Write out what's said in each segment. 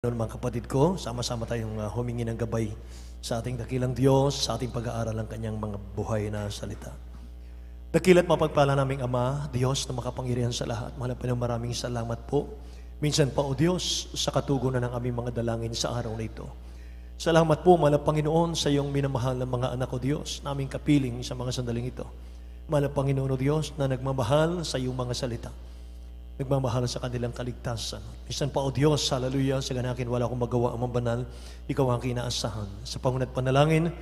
Noon mga kapatid ko, sama-sama tayong humingi ng gabay sa ating dakilang Diyos, sa ating pag-aaral ng Kanyang mga buhay na salita. Dakila't mapagpala naming Ama, Diyos na makapangyarihan sa lahat. Maraming salamat po. Minsan pa, O Diyos, sa katugunan ng aming mga dalangin sa araw na ito. Salamat po, mahal Panginoon, sa iyong minamahal ng mga anak o Diyos, naming kapiling sa mga sandaling ito. Mahal Panginoon o Diyos na nagmamahal sa iyong mga salita. Nagmamahal sa kanilang kaligtasan. Minsan pa, O Diyos, hallelujah, sa ganakin wala akong magawa ang banal, ikaw ang kinaasahan. Sa pangunat panalangin,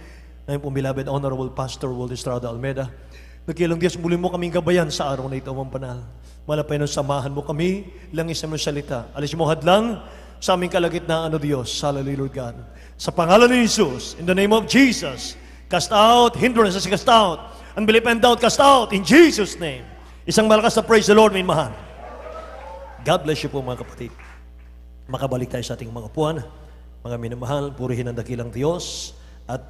na yung beloved Honorable Pastor Walter Estrada Almeida, nagkilang Diyos, muli mo kaming gabayan sa araw na ito, ang banal. Malapay nung samahan mo kami, langis mo salita. Alis mo hadlang sa aming kalagitnaan, O Diyos, hallelujah, Lord God. Sa pangalan ni Jesus, in the name of Jesus, cast out, hindrances, cast out, unbelief and doubt, cast out, in Jesus' name. Isang malakas na praise the Lord, may mahal. God bless you po mga kapatid. Makabalik tayo sa ating mga upuan. Mga minamahal, purihin ang dakilang Diyos. At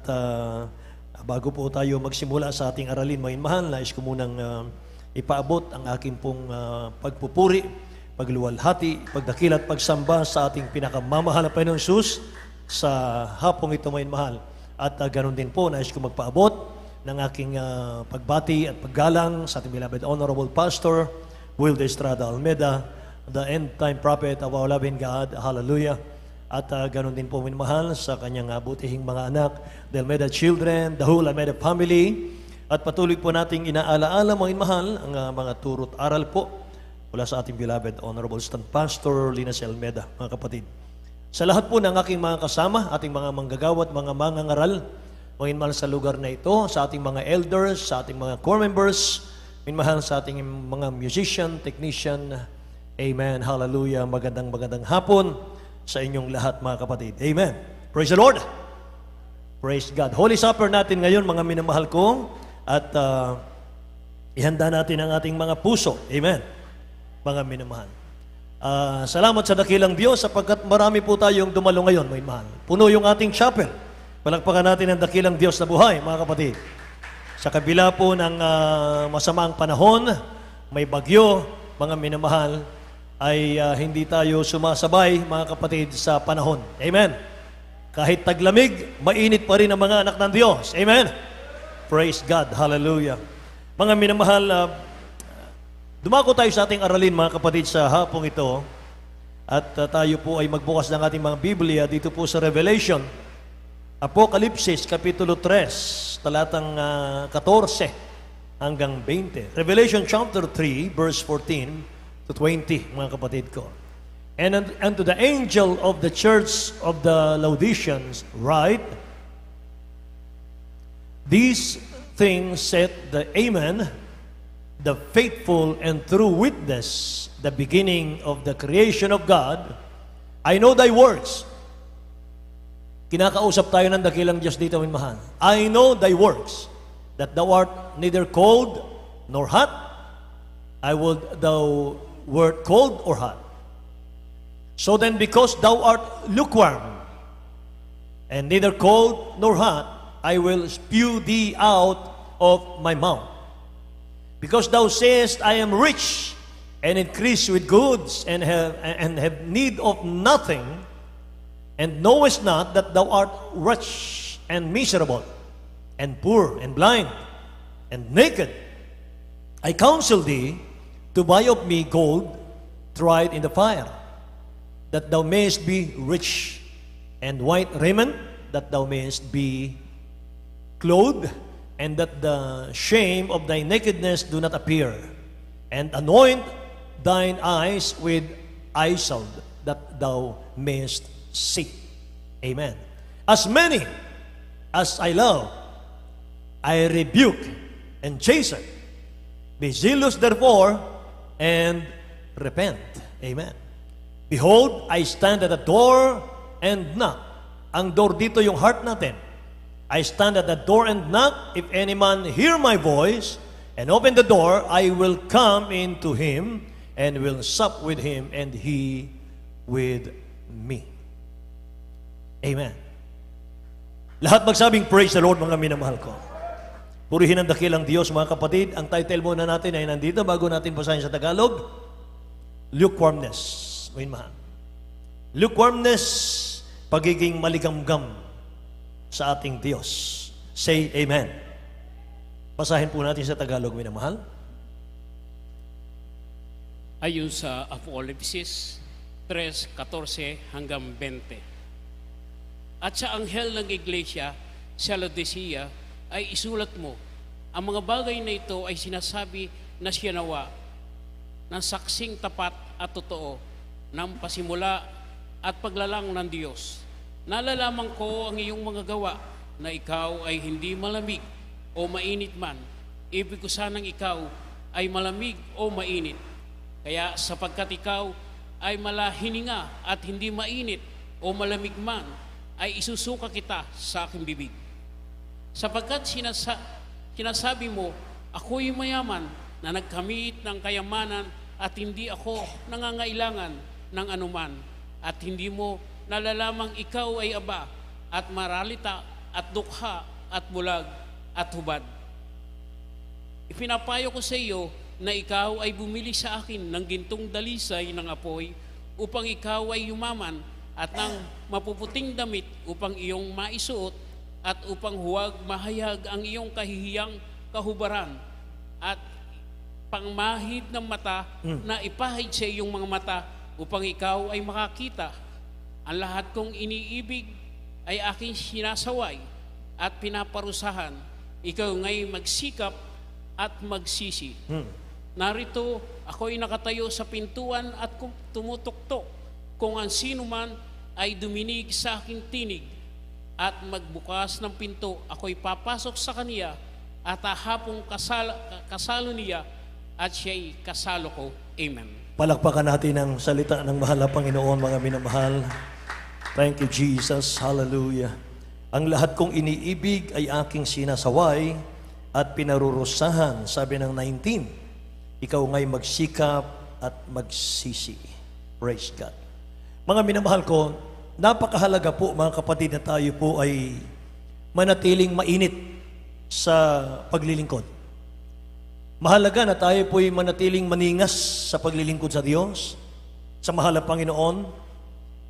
bago po tayo magsimula sa ating aralin, mga minamahal, nais ko munang ipaabot ang aking pong pagpupuri, pagluwalhati, pagdakil at pagsamba sa ating pinakamamahal na Panginoong Jesus sa hapong ito, mga minamahal. At ganoon din po, nais ko magpaabot ng aking pagbati at paggalang sa ating beloved Honorable Pastor Walter Estrada Almeida, the end-time prophet of our loving God. Hallelujah. At ganoon din po minamahal sa kanyang butihing mga anak, the Almeida children, the whole Almeida family. At patuloy po nating inaalaala mga minamahal ang mga turo't aral po mula sa ating beloved Honorable Stand Pastor Linas Almeida, mga kapatid. Sa lahat po ng aking mga kasama, ating mga manggagawat, mga mangangaral, mga minamahal sa lugar na ito, sa ating mga elders, sa ating mga core members, minamahal sa ating mga musician, technician. Amen. Hallelujah. Magandang hapon sa inyong lahat, mga kapatid. Amen. Praise the Lord. Praise God. Holy Supper natin ngayon, mga minamahal ko. At ihanda natin ang ating mga puso. Amen. Mga minamahal. Salamat sa dakilang Diyos sapagkat marami po tayong dumalo ngayon, mga minamahal. Puno yung ating chapel. Palakpakan natin ang dakilang Diyos na buhay, mga kapatid. Sa kabila po ng masamaang panahon, may bagyo, mga minamahal, ay hindi tayo sumasabay, mga kapatid, sa panahon. Amen. Kahit taglamig, mainit pa rin ang mga anak ng Diyos. Amen. Praise God. Hallelujah. Mga minamahal, dumako tayo sa ating aralin, mga kapatid, sa hapong ito. At tayo po ay magbukas ng ating mga Biblia dito po sa Revelation. Apokalipsis, Kapitulo 3, talatang 14 hanggang 20. Revelation chapter 3, verse 14 to 20, mga kapatid ko. And to the angel of the church of the Laodiceans write, these things said the Amen, the faithful and true witness, the beginning of the creation of God. I know thy works. Kinakausap tayo ng dakilang Diyos dito, minamahal. I know thy works, that thou art neither cold nor hot. I would thou wert cold or hot. So then, because thou art lukewarm, and neither cold nor hot, I will spew thee out of my mouth. Because thou sayest, I am rich, and increase with goods, and have need of nothing, and knowest not that thou art wretched and miserable, and poor, and blind, and naked. I counsel thee to buy of me gold tried in the fire, that thou mayest be rich, and white raiment, that thou mayest be clothed, and that the shame of thy nakedness do not appear, and anoint thine eyes with eyesalve, that thou mayest see. Amen. As many as I love, I rebuke and chasten. Be zealous therefore, and repent. Amen. Behold, I stand at the door and knock. Ang door dito yung heart natin. I stand at the door and knock. If any man hear my voice and open the door, I will come into him and will sup with him and he with me. Amen. Lahat magsabing praise the Lord, mga minamahal ko. Purihin ang dakilang Diyos, mga kapatid. Ang title muna natin ay nandito bago natin basahin sa Tagalog. Lukewarmness. Mahal. Lukewarmness, pagiging maligamgam sa ating Diyos. Say Amen. Basahin po natin sa Tagalog, minamahal. Ayon sa Apocalipsis 3:14 hanggang 20. At sa anghel ng iglesia sa Laodicea ay isulat mo, ang mga bagay na ito ay sinasabi na siya nawa ng saksing tapat at totoo ng pasimula at paglalang ng Diyos. Nalalaman ko ang iyong mga gawa na ikaw ay hindi malamig o mainit man. Ibig ko sanang ikaw ay malamig o mainit. Kaya sapagkat ikaw ay malahininga at hindi mainit o malamig man, ay isusuka kita sa aking bibig. Sapagkat sinasabi mo, ako'y mayaman na nagkamit ng kayamanan at hindi ako nangangailangan ng anuman, at hindi mo nalalamang ikaw ay aba at maralita at dukha at bulag at hubad. Ipinapayo ko sa iyo na ikaw ay bumili sa akin ng gintong dalisay ng apoy upang ikaw ay yumaman, at ng mapuputing damit upang iyong maisuot, at upang huwag mahayag ang iyong kahihiyang kahubaran, at pangmahid ng mata na ipahid sa iyong mga mata upang ikaw ay makakita. Ang lahat kong iniibig ay aking sinasaway at pinaparusahan. Ikaw ngay magsikap at magsisi. Narito ako'y nakatayo sa pintuan at tumutuktok. Kung ang sino man ay duminig sa aking tinig at magbukas ng pinto, ako'y papasok sa kaniya at hahapong kasalo niya at siya'y kasalo ko. Amen. Palakpakan natin ang salita ng mahal na Panginoon, mga minamahal. Thank you, Jesus. Hallelujah. Ang lahat kong iniibig ay aking sinasaway at pinarurusahan. Sabi ng 19, ikaw nga'y magsikap at magsisi. Praise God. Mga minamahal ko, napakahalaga po mga kapatid na tayo po ay manatiling mainit sa paglilingkod. Mahalaga na tayo po'y manatiling maningas sa paglilingkod sa Diyos, sa mahal na Panginoon.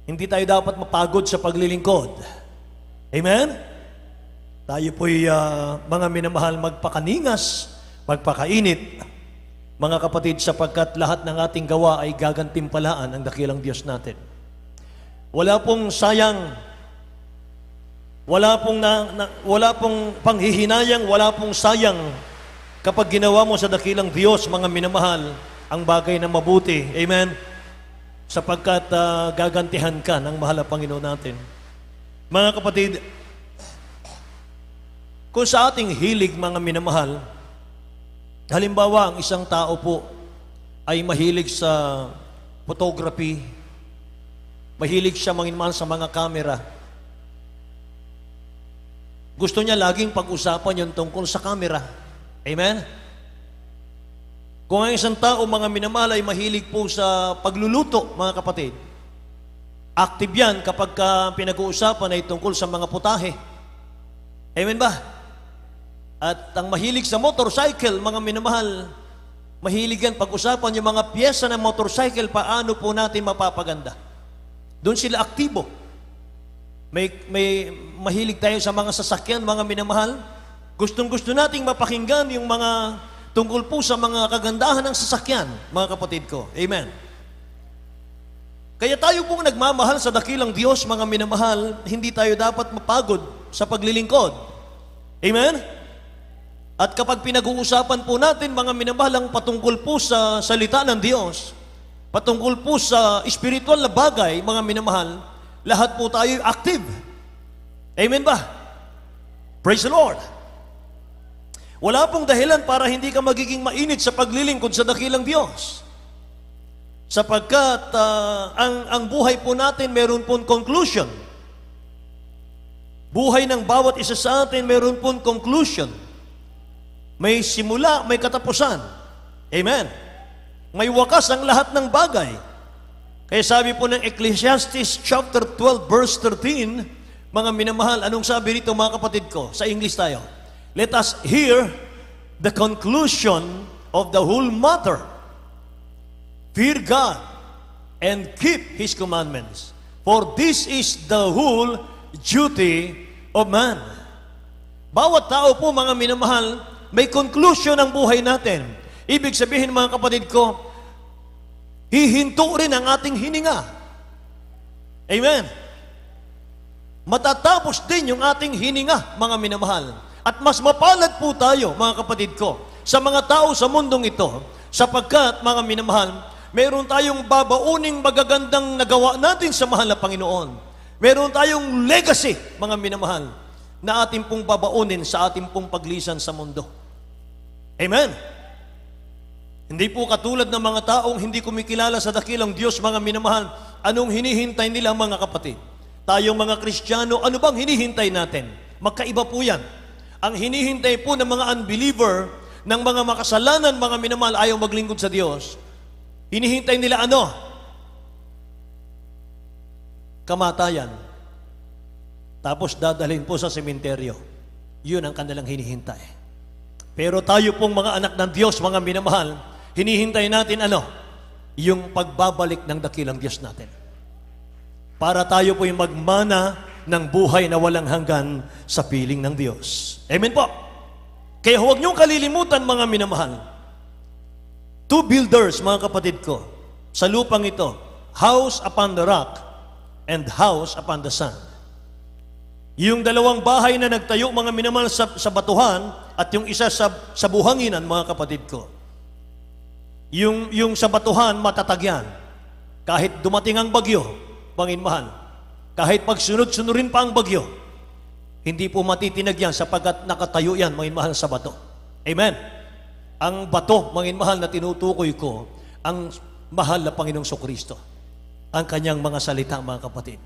Hindi tayo dapat mapagod sa paglilingkod. Amen? Tayo po'y mga minamahal magpakaningas, magpakainit, mga kapatid, sapagkat lahat ng ating gawa ay gagantimpalaan ang dakilang Diyos natin. Wala pong sayang, wala pong panghihinayang, wala pong sayang kapag ginawa mo sa dakilang Diyos, mga minamahal, ang bagay na mabuti. Amen? Sapagkat gagantihan ka ng mahal na Panginoon natin. Mga kapatid, kung sa ating hilig, mga minamahal, halimbawa, ang isang tao po ay mahilig sa photography, mahilig siya manginman sa mga kamera. Gusto niya laging pag-usapan yung tungkol sa kamera. Amen? Kung ang isang tao, mga minamahal, ay mahilig po sa pagluluto, mga kapatid, active yan kapag pinag-uusapan ay tungkol sa mga putahe. Amen ba? At ang mahilig sa motorcycle, mga minamahal, mahilig yan pag-usapan yung mga piyesa ng motorcycle, paano po natin mapapaganda. Doon sila aktibo. May mahilig tayo sa mga sasakyan, mga minamahal. Gustong-gusto nating mapakinggan yung mga tungkol po sa mga kagandahan ng sasakyan, mga kapatid ko. Amen. Kaya tayo pong nagmamahal sa dakilang Diyos, mga minamahal, hindi tayo dapat mapagod sa paglilingkod. Amen? At kapag pinag-uusapan po natin, mga minamahal, ang patungkol po sa salita ng Diyos, patungkol po sa spiritual na bagay, mga minamahal, lahat po tayo active. Amen ba? Praise the Lord. Wala pong dahilan para hindi ka magiging mainit sa paglilingkod sa dakilang Diyos. Sapagkat ang buhay po natin meron pong conclusion. Buhay ng bawat isa sa atin meron pong conclusion. May simula, may katapusan. Amen. May wakas ang lahat ng bagay. Kaya sabi po ng Ecclesiastes chapter 12 verse 13, mga minamahal, anong sabi rito, mga kapatid ko? Sa English tayo. Let us hear the conclusion of the whole matter. Fear God and keep His commandments, For this is the whole duty of man. Bawat tao po, mga minamahal, may conclusion ang buhay natin. Ibig sabihin, mga kapatid ko, hihinto rin ang ating hininga. Amen. Matatapos din yung ating hininga, mga minamahal. At mas mapalad po tayo, mga kapatid ko, sa mga tao sa mundong ito, sapagkat, mga minamahal, meron tayong babauning magagandang nagawa natin sa mahal na Panginoon. Meron tayong legacy, mga minamahal, na ating pong babaunin sa ating pong paglisan sa mundo. Amen. Hindi po katulad ng mga taong hindi kumikilala sa dakilang Diyos, mga minamahal. Anong hinihintay nila, mga kapatid? Tayong mga Kristiyano, ano bang hinihintay natin? Magkaiba po yan. Ang hinihintay po ng mga unbeliever, ng mga makasalanan, mga minamahal, ayaw maglingkod sa Diyos, hinihintay nila ano? Kamatayan. Tapos dadalhin po sa sementeryo. Yun ang kanilang hinihintay. Pero tayo pong mga anak ng Diyos, mga minamahal, hinihintay natin ano? Yung pagbabalik ng dakilang Diyos natin. Para tayo po yung magmana ng buhay na walang hanggan sa piling ng Diyos. Amen po. Kaya huwag niyong kalilimutan, mga minamahal. Two builders, mga kapatid ko, sa lupang ito, house upon the rock and house upon the sand. Yung dalawang bahay na nagtayo, mga minamahal, sa batuhan at yung isa sa buhanginan, mga kapatid ko. Yung sa batuhan, matatag yan. Kahit dumating ang bagyo, Panginoon, kahit pagsunod-sunurin pa ang bagyo, hindi po matitinag yan sapagkat nakatayo yan, Panginoon, sa bato. Amen. Ang bato, Panginoon, na tinutukoy ko, ang mahal na Panginoong Kristo. Ang kanyang mga salita, mga kapatid.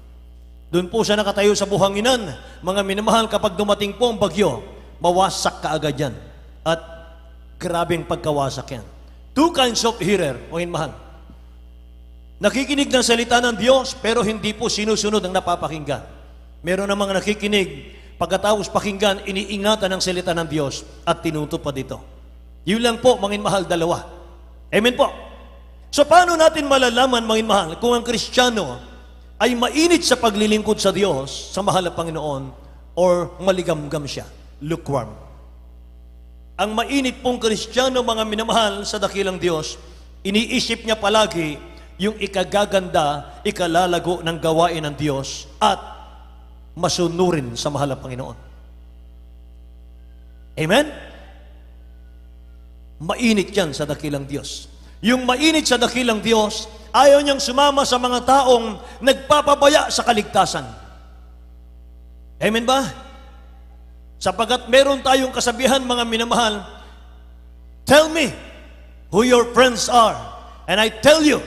Doon po siya nakatayo sa buhanginan, mga minamahal, kapag dumating po ang bagyo, mawasak ka agad yan. At grabing pagkawasak yan. Two kinds of hearer, Panginoon. Nakikinig ng salita ng Diyos, pero hindi po sinusunod ang napapakinggan. Meron namang nakikinig, pagkatapos pakinggan, iniingatan ang salita ng Diyos at tinutupad ito. Yun lang po, mga mahal, dalawa. Amen po. So, paano natin malalaman, mga mahal, kung ang Kristiyano ay mainit sa paglilingkod sa Diyos, sa mahal na Panginoon, or maligamgam siya, lukewarm? Ang mainit pong Kristiyano, mga minamahal, sa dakilang Diyos, iniisip niya palagi yung ikagaganda, ikalalago ng gawain ng Diyos at masunurin sa mahal na Panginoon. Amen? Mainit yan sa dakilang Diyos. Yung mainit sa dakilang Diyos, ayaw niyang sumama sa mga taong nagpapabaya sa kaligtasan. Amen ba? Sapagat meron tayong kasabihan, mga minamahal, tell me who your friends are, and I tell you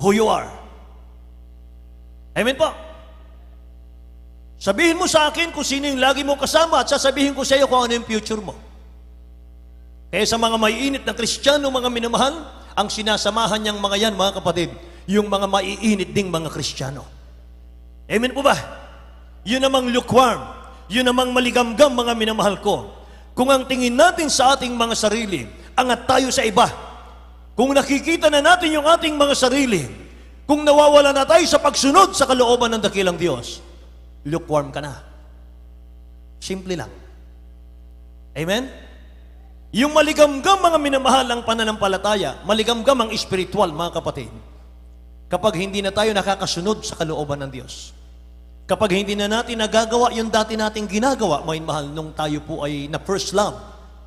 who you are. Amen po. Sabihin mo sa akin kung sino yung lagi mo kasama at sasabihin ko sa iyo kung ano yung future mo. Kaya sa mga maiinit na Kristiyano, mga minamahal, ang sinasamahan niyang mga yan, mga kapatid, yung mga maiinit ding mga Kristiyano. Amen po ba? Yun namang lukewarm, yun namang maligamgam, mga minamahal ko. Kung ang tingin natin sa ating mga sarili, angat tayo sa iba. Kung nakikita na natin yung ating mga sarili, kung nawawala na tayo sa pagsunod sa kalooban ng dakilang Diyos, lukewarm ka na. Simple lang. Amen? Yung maligamgam, mga minamahal, ang pananampalataya, maligamgam ang espiritual, mga kapatid, kapag hindi na tayo nakakasunod sa kalooban ng Diyos. Kapag hindi na natin nagagawa yung dati nating ginagawa, mga mahal, nung tayo po ay na first love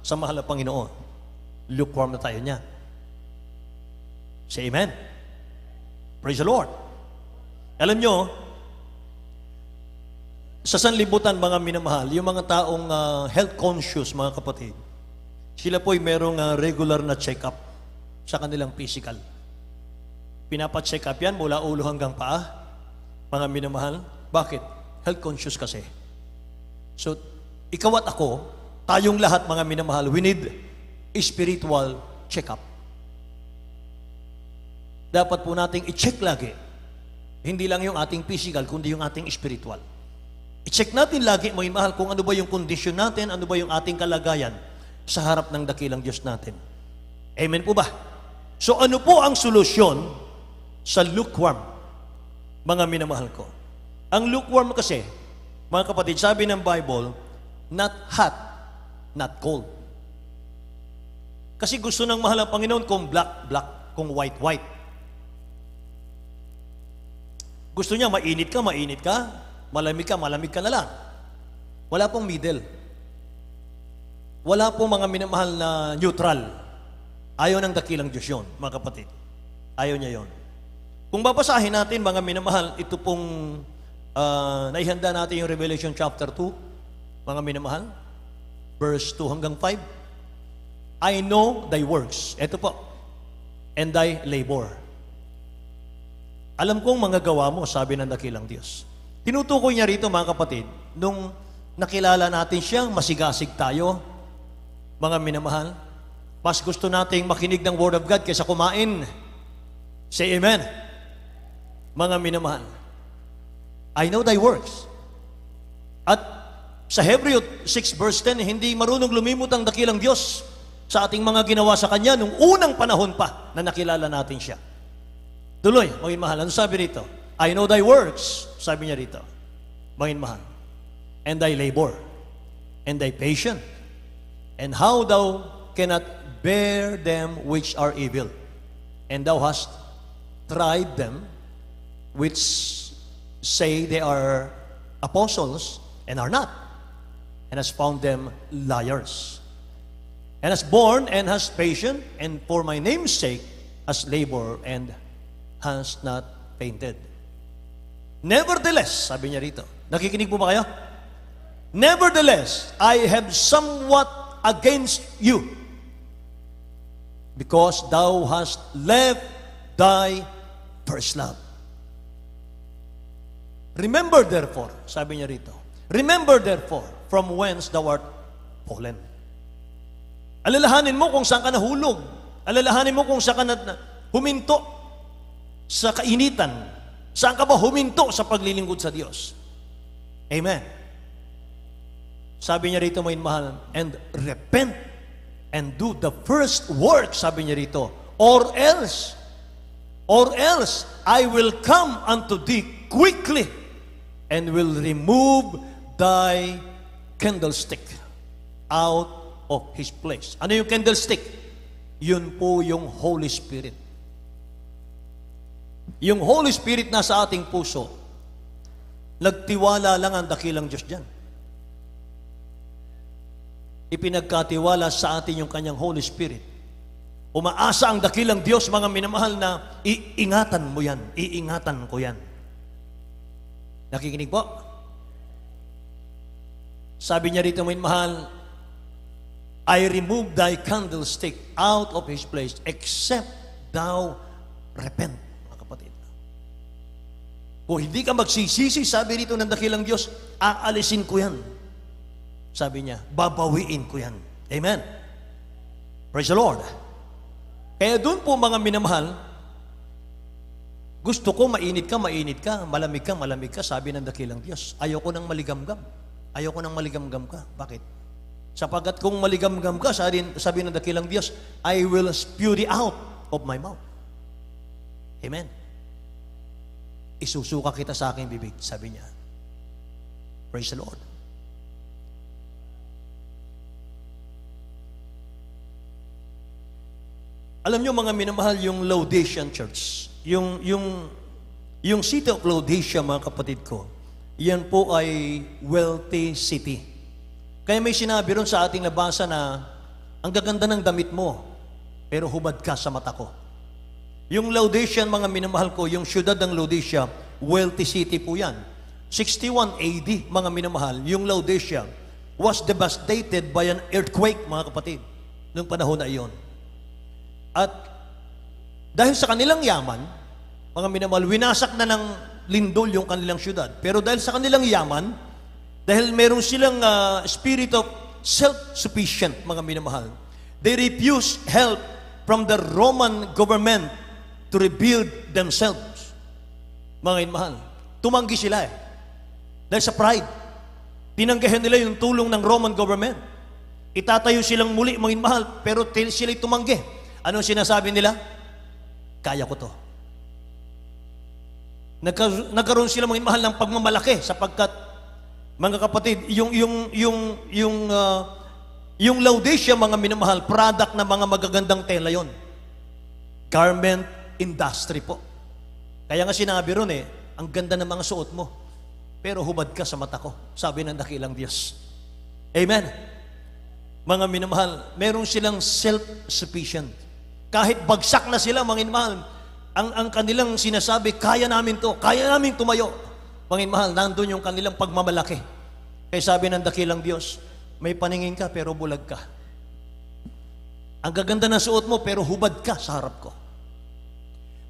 sa mahal na Panginoon, lukewarm na tayo niya. Say amen. Praise the Lord. Alam nyo, sa sanlibutan, mga minamahal, yung mga taong health conscious, mga kapatid, sila po'y merong regular na check-up sa kanilang physical. Pinapacheck up yan mula ulo hanggang paa, mga minamahal. Bakit? Health conscious kasi. So, ikaw at ako, tayong lahat, mga minamahal, we need spiritual check-up. Dapat po nating i-check lagi. Hindi lang yung ating physical, kundi yung ating spiritual. I-check natin lagi, mga mahal, kung ano ba yung kondisyon natin, ano ba yung ating kalagayan sa harap ng dakilang Diyos natin. Amen po ba? So ano po ang solusyon sa lukewarm? mga minamahal ko. Ang lukewarm kasi, mga kapatid, sabi ng Bible, not hot, not cold. Kasi gusto ng mahal ng Panginoon kung black, black, kung white, white. Gusto niya mainit ka, malamig ka na lang. Wala pong middle. Wala pong mga minamahal na neutral. Ayaw ng dakilang Diyos yun, mga kapatid. Ayaw niya yon. Kung babasahin natin, mga minamahal, ito pong naihanda natin yung Revelation chapter 2, mga minamahal, verse 2 hanggang 5. I know thy works. Ito po. And thy labor. Alam kong mga gawa mo, sabi ng dakilang Diyos. Tinutukoy niya rito, mga kapatid, nung nakilala natin siyang masigasig tayo, mga minamahal, mas gusto nating makinig ng Word of God kaysa kumain. Say amen. Mga minamahal, I know thy works. At sa Hebreo 6 verse 10, hindi marunong lumimot ang dakilang Diyos sa ating mga ginawa sa Kanya nung unang panahon pa na nakilala natin siya. Tuloy, mga mahal, ano sabi rito? I know thy works, sabi niya rito. Mga mahal, and thy labor, and thy patience, and how thou cannot bear them which are evil, and thou hast tried them which say they are apostles and are not, and hast found them liars, and hast borne and hast patience, and for my name's sake hast labored and has not fainted. Nevertheless, sabi niya rito, nakikinig po ba kayo? Nevertheless, I have somewhat against you, because thou hast left thy first love. Remember therefore, sabi niya rito, remember therefore, from whence thou art fallen. Alalahanin mo kung saan ka nahulog. Alalahanin mo kung saan ka huminto sa kainitan. Saan ka ba huminto sa paglilingkod sa Diyos? Amen. Sabi niya rito, mga mahal, and repent and do the first work, sabi niya rito, or else I will come unto thee quickly and will remove thy candlestick out of his place. Ano yung candlestick? Yun po yung Holy Spirit. Yung Holy Spirit na sa ating puso, nagtiwala lang ang dakilang Diyos dyan. Ipinagkatiwala sa atin yung kanyang Holy Spirit. Umaasa ang dakilang Diyos, mga minamahal, na iingatan mo yan, iingatan ko yan. Nakikinig po? Sabi niya rito, mga minamahal, I remove thy candlestick out of his place, except thou repent. Mga kapatid, kung hindi ka magsisisi, sabi rito ng dakilang Diyos, aalisin ko yan. Sabi niya, babawiin ko yan. Amen. Praise the Lord. Kaya doon po, mga minamahal, gusto ko malamig ka, sabi ng dakilang Diyos. Ayoko nang maligamgam. Ayoko nang maligamgam ka. Bakit? Sapagkat kung maligamgam ka, sabi ng dakilang Diyos, I will spew thee out of my mouth. Amen. Isusuka kita sa aking bibig, sabi niya. Praise the Lord. Alam niyo, mga minamahal, yung Laodicean Church, yung city of Laodicea, mga kapatid ko, yan po ay wealthy city. Kaya may sinabi ron sa ating nabasa na ang gaganda ng damit mo, pero hubad ka sa mata ko. Yung Laodicean, mga minamahal ko, yung syudad ng Laodicea, wealthy city po yan. 61 AD, mga minamahal, yung Laodicea was devastated by an earthquake, mga kapatid, noong panahon na iyon. At dahil sa kanilang yaman, mga minamahal, winasak na ng lindol yung kanilang syudad. Pero dahil sa kanilang yaman, dahil meron silang spirit of self-sufficient, mga minamahal, they refused help from the Roman government to rebuild themselves. Mga minamahal, tumanggi sila dahil sa pride. Tinanggihan nila yung tulong ng Roman government. Itatayo silang muli, mga minamahal, pero sila'y tumanggi. Anong sinasabi nila? Kaya ko to. Nagkaroon sila mga mahal ng pagmamalaki sapagkat, mga kapatid, yung Laodicea, mga minamahal, product ng mga magagandang tela yon. Garment industry po. Kaya nga sinabi ron ang ganda ng mga suot mo, pero hubad ka sa mata ko, sabi ng dakilang Diyos. Amen. Mga minamahal, meron silang self-sufficient. Kahit bagsak na sila, mga minamahal, ang kanilang sinasabi, kaya namin to, kaya namin tumayo. Mga minamahal, nandun yung kanilang pagmamalaki. Kaya sabi ng dakilang Diyos, may paningin ka pero bulag ka. Ang gaganda ng suot mo pero hubad ka sa harap ko.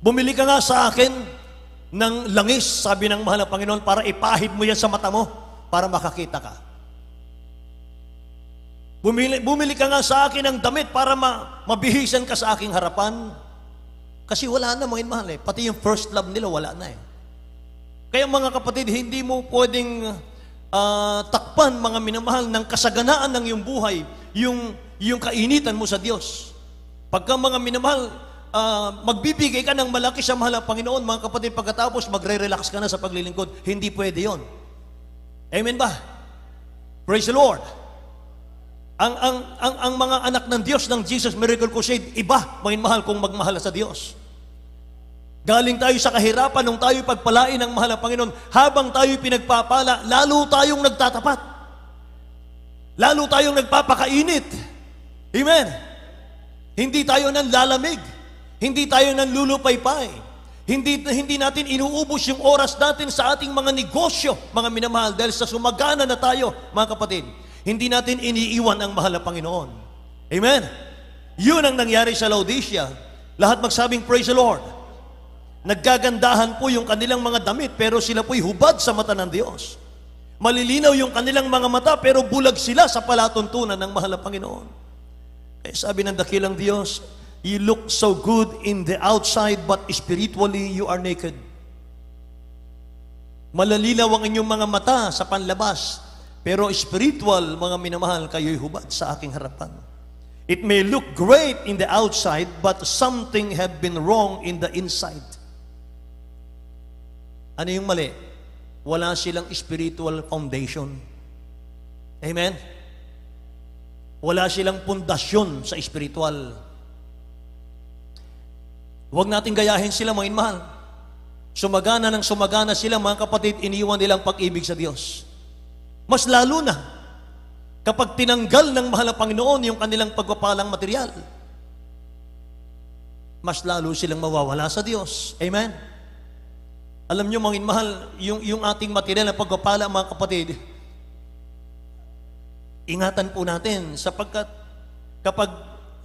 Bumili ka nga sa akin ng langis, sabi ng mahal na Panginoon, para ipahid mo yan sa mata mo para makakita ka. Bumili ka nga sa akin ng damit para mabihisan ka sa aking harapan. Kasi wala na, mga mahal Pati yung first love nila, wala na Kaya mga kapatid, hindi mo pwedeng takpan, mga minamahal, ng kasaganaan ng iyong buhay, yung kainitan mo sa Diyos. Pagka mga minamahal, magbibigay ka ng malaki sa mahal na Panginoon, mga kapatid, pagkatapos magre-relax ka na sa paglilingkod, hindi pwede yon. Amen ba? Praise the Lord. Ang mga anak ng Diyos ng Jesus Miracle Crusade, iba, mga mahal, kung magmahal sa Diyos. Galing tayo sa kahirapan nung tayo pagpalain ng mahal na Panginoon. Habang tayo pinagpapala, lalo tayong nagtatapat. Lalo tayong nagpapakainit. Amen. Hindi tayo nanlalamig. Hindi tayo nanlulupaypay. Hindi natin inuubos yung oras natin sa ating mga negosyo, mga minamahal, dahil sa sumagana na tayo, mga kapatid. Hindi natin iniiwan ang mahal na Panginoon. Amen. Yun ang nangyari sa Laodicea. Lahat magsabing, praise the Lord. Naggagandahan po yung kanilang mga damit, pero sila po'y hubad sa mata ng Diyos. Malilinaw yung kanilang mga mata, pero bulag sila sa palatuntunan ng mahal na Panginoon. Kaya sabi ng dakilang Diyos, you look so good in the outside, but spiritually you are naked. Malalinaw ang inyong mga mata sa panlabas, pero spiritual, mga minamahal, kayo'y hubad sa aking harapan. It may look great in the outside, but something have been wrong in the inside. Ano yung mali? Wala silang spiritual foundation. Amen? Wala silang pundasyon sa spiritual. Huwag natin gayahin sila, mga inmahal. Sumagana ng sumagana sila, mga kapatid, iniwan nilang pag-ibig sa Diyos. Mas lalo na, kapag tinanggal ng mahal na Panginoon yung kanilang pagpapalang material, mas lalo silang mawawala sa Diyos. Amen? Alam nyo, mga mahal, yung ating material na pagpapala, mga kapatid, ingatan po natin, sapagkat kapag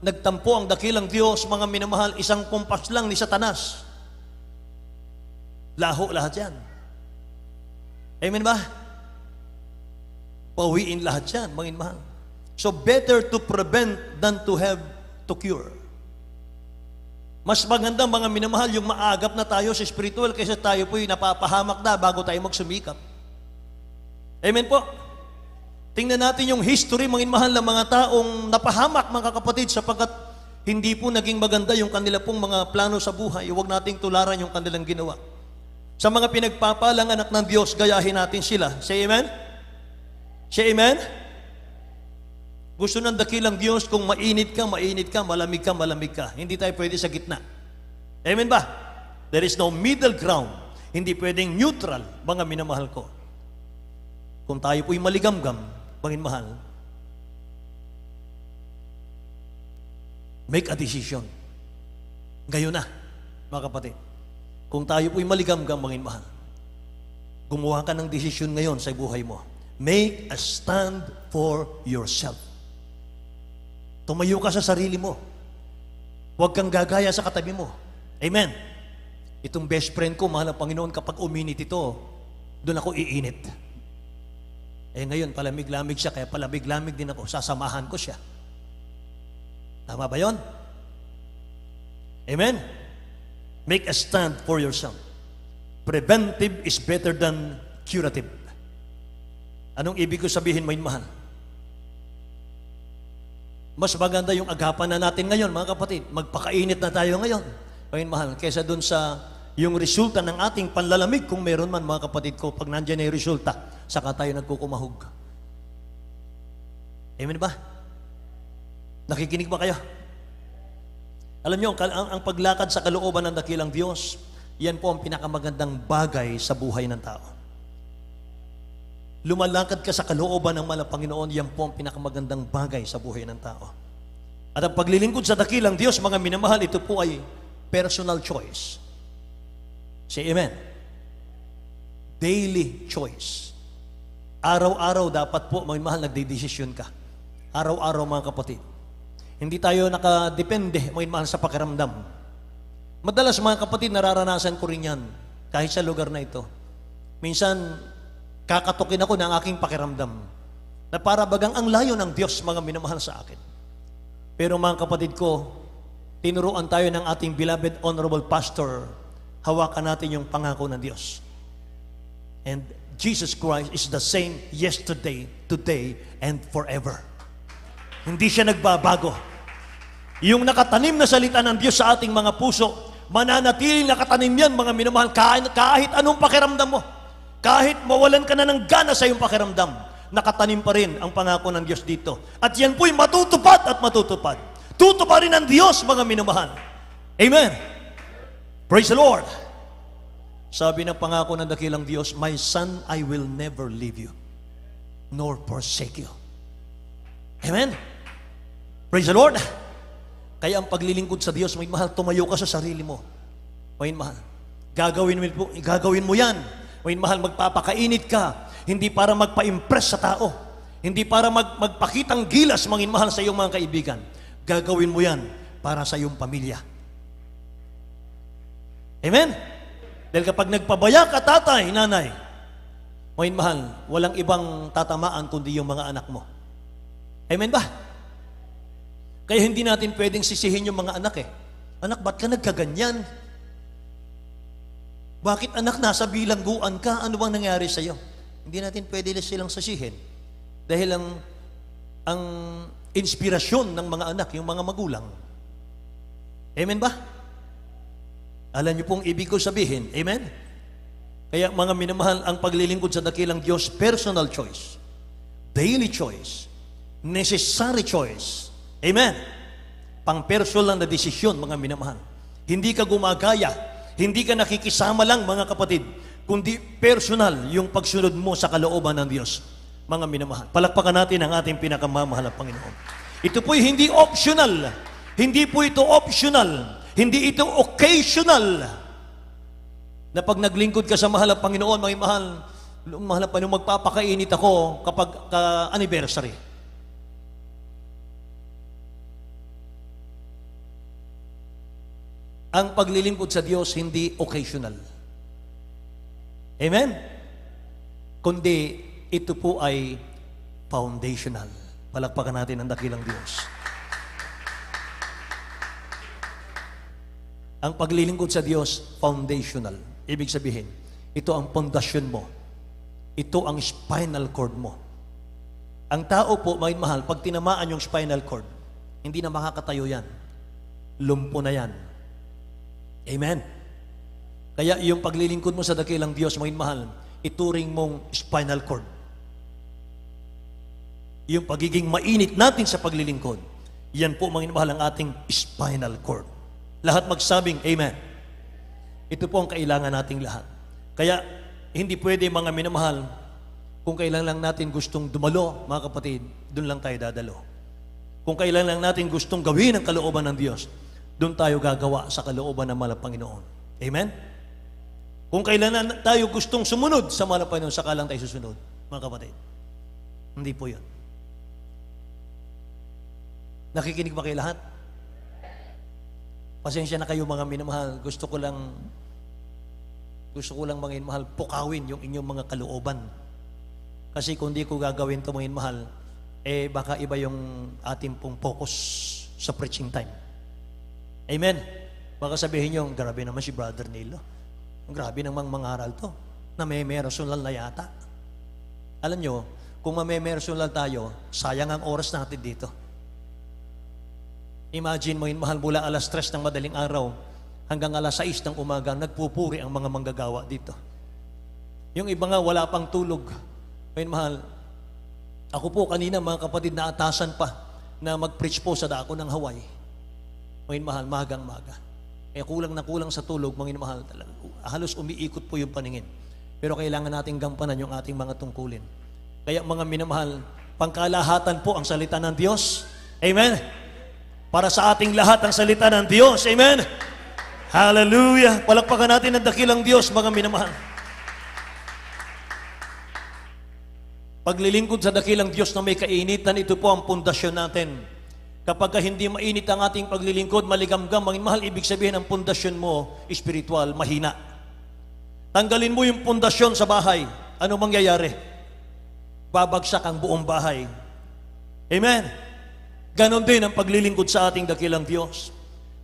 nagtampo ang dakilang Diyos, mga minamahal, isang kumpas lang ni Satanas, laho lahat yan. Amen ba? Pawiin lahat yan, mga mahal. So better to prevent than to have to cure. Mas maganda, mga minamahal, yung maagap na tayo sa spiritual kaysa tayo po'y napapahamak na bago tayo magsumikap. Amen po? Tingnan natin yung history, mga minamahal, ng mga taong napahamak, mga kapatid, sapagkat hindi po naging maganda yung kanila pong mga plano sa buhay. Huwag nating tularan yung kanilang ginawa. Sa mga pinagpapalang anak ng Diyos, gayahin natin sila. Say amen? Say amen? Gusto ng dakilang Diyos, kung mainit ka, malamig ka. Hindi tayo pwede sa gitna. Amen ba? There is no middle ground. Hindi pwedeng neutral, mga minamahal ko. Kung tayo po'y maligamgam, mga mahal, make a decision. Ngayon na, mga kapatid. Kung tayo po'y maligamgam, mga mahal, gumawa ka ng desisyon ngayon sa buhay mo. Make a stand for yourself. Tumayo ka sa sarili mo. Huwag kang gagaya sa katabi mo. Amen. Itong best friend ko, mahal na Panginoon, kapag uminit ito, doon ako iinit. Ngayon, palamig-lamig siya, kaya palamig-lamig din ako. Sasamahan ko siya. Tama ba yun? Amen? Make a stand for yourself. Preventive is better than curative. Anong ibig ko sabihin, may mahal? Mas maganda yung agapan na natin ngayon, mga kapatid. Magpakainit na tayo ngayon, may mahal, kaysa dun sa yung resulta ng ating panlalamig, kung meron man mga kapatid ko, pag nandyan na yung resulta, saka tayo nagkukumahog. Amen ba? Nakikinig ba kayo? Alam niyo, ang paglakad sa kalooban ng dakilang Diyos, yan po ang pinakamagandang bagay sa buhay ng tao. Lumalakad ka sa kalooban ng mahal na Panginoon, yan po ang pinakamagandang bagay sa buhay ng tao. At ang paglilingkod sa dakilang Diyos, mga minamahal, ito po ay personal choice. Say amen. Daily choice. Araw-araw dapat po, mga minamahal, nagdidesisyon ka. Araw-araw, mga kapatid. Hindi tayo nakadepende, mga minamahal, sa pakiramdam. Madalas, mga kapatid, nararanasan ko rin yan, kahit sa lugar na ito. Minsan, kakatukin ako ng aking pakiramdam na para bagang ang layo ng Diyos, mga minamahal, sa akin. Pero mga kapatid ko, tinuruan tayo ng ating beloved honorable pastor, hawakan natin yung pangako ng Diyos. And Jesus Christ is the same yesterday, today, and forever. Hindi siya nagbabago. Yung nakatanim na salita ng Diyos sa ating mga puso, mananatiling nakatanim yan, mga minamahal, kahit anong pakiramdam mo. Kahit mawalan ka na ng gana sa iyong pakiramdam, nakatanim pa rin ang pangako ng Diyos dito. At yan po'y matutupad at matutupad. Tutuparin ng Diyos, mga minamahal. Amen. Praise the Lord. Sabi ng pangako ng dakilang Diyos, "My son, I will never leave you, nor forsake you." Amen. Praise the Lord. Kaya ang paglilingkod sa Diyos, may mahal, tumayo ka sa sarili mo. May mahal, gagawin mo yan. May mahal, magpapakainit ka. Hindi para magpa-impress sa tao. Hindi para magpakitang gilas, mga mahal, sa iyong mga kaibigan. Gagawin mo yan para sa iyong pamilya. Amen? Dahil kapag nagpabaya ka, tatay, nanay, mga mahal, walang ibang tatamaan kundi yung mga anak mo. Amen ba? Kaya hindi natin pwedeng sisihin yung mga anak eh. Anak, ba't ka nagkaganyan? Bakit anak, nasa bilangguan ka? Ano bang nangyari sa iyo? Hindi natin pwede silang sasihin. Dahil ang inspirasyon ng mga anak, yung mga magulang. Amen ba? Alam niyo pong ibig ko sabihin, amen? Kaya mga minamahal, ang paglilingkod sa dakilang Diyos, personal choice, daily choice, necessary choice. Amen? Pang-personal na desisyon, mga minamahal. Hindi ka gumagaya, hindi ka nakikisama lang, mga kapatid, kundi personal yung pagsunod mo sa kalooban ng Diyos, mga minamahal. Palakpakan natin ang ating pinakamamahal na Panginoon. Ito po'y hindi optional. Hindi po ito optional. Hindi ito occasional. Na pag naglingkod ka sa mahal na Panginoon, mga mahal na Panginoon, magpapakainit ako kapag anniversary. Ang paglilingkod sa Diyos, hindi occasional. Amen? Kundi, ito po ay foundational. Palakpakan natin ang dakilang Diyos. Ang paglilingkod sa Diyos, foundational. Ibig sabihin, ito ang pundasyon mo. Ito ang spinal cord mo. Ang tao po, may mahal, pag tinamaan yung spinal cord, hindi na makakatayo yan. Lumpo na yan. Amen. Kaya yung paglilingkod mo sa dakilang Diyos, mga mahal, ituring mong spinal cord. Yung pagiging mainit natin sa paglilingkod, yan po, mga mahal, ang ating spinal cord. Lahat magsabing, amen. Ito po ang kailangan nating lahat. Kaya, hindi pwede, mga minamahal, kung kailan lang natin gustong dumalo, mga kapatid, doon lang tayo dadalo. Kung kailan lang natin gustong gawin ang kalooban ng Diyos, doon tayo gagawa sa kalooban ng mahal na Panginoon. Amen? Kung kailan tayo gustong sumunod sa mahal na Panginoon, saka lang tayo susunod, mga kapatid. Hindi po yun. Nakikinig ba kayo lahat? Pasensya na kayo, mga minamahal. Gusto ko lang mga minamahal, pukawin yung inyong mga kalooban. Kasi kung di ko gagawin ito, mga minamahal, baka iba yung ating pong focus sa preaching time. Amen. Baka sabihin nyo, grabe naman si Brother Nilo. Grabe namang mangaral to. Na may personal na yata. Alam nyo, kung may personal tayo, sayang ang oras natin dito. Imagine mo, mahal, mula alas 3 ng madaling araw hanggang alas 6 ng umaga, nagpupuri ang mga manggagawa dito. Yung iba nga wala pang tulog. Ngayon mahal, ako po kanina mga kapatid na atasan pa na mag-preach po sa dako ng Hawaii. Ngayon mahal, magang-maga. Kaya kulang na kulang sa tulog, mga mahal talaga. Halos umiikot po yung paningin. Pero kailangan nating gampanan yung ating mga tungkulin. Kaya mga minamahal, pangkalahatan po ang salita ng Diyos. Amen? Para sa ating lahat ang salita ng Diyos. Amen? Hallelujah! Palakpakan natin ang dakilang Diyos, mga minamahal. Paglilingkod sa dakilang Diyos na may kainitan, ito po ang pundasyon natin. Kapag hindi mainit ang ating paglilingkod, maligamgam, mga minamahal, ibig sabihin ang pundasyon mo, espiritual, mahina. Tanggalin mo yung pundasyon sa bahay, ano mangyayari? Babagsak ang buong bahay. Amen? Ganon din ang paglilingkod sa ating dakilang Diyos.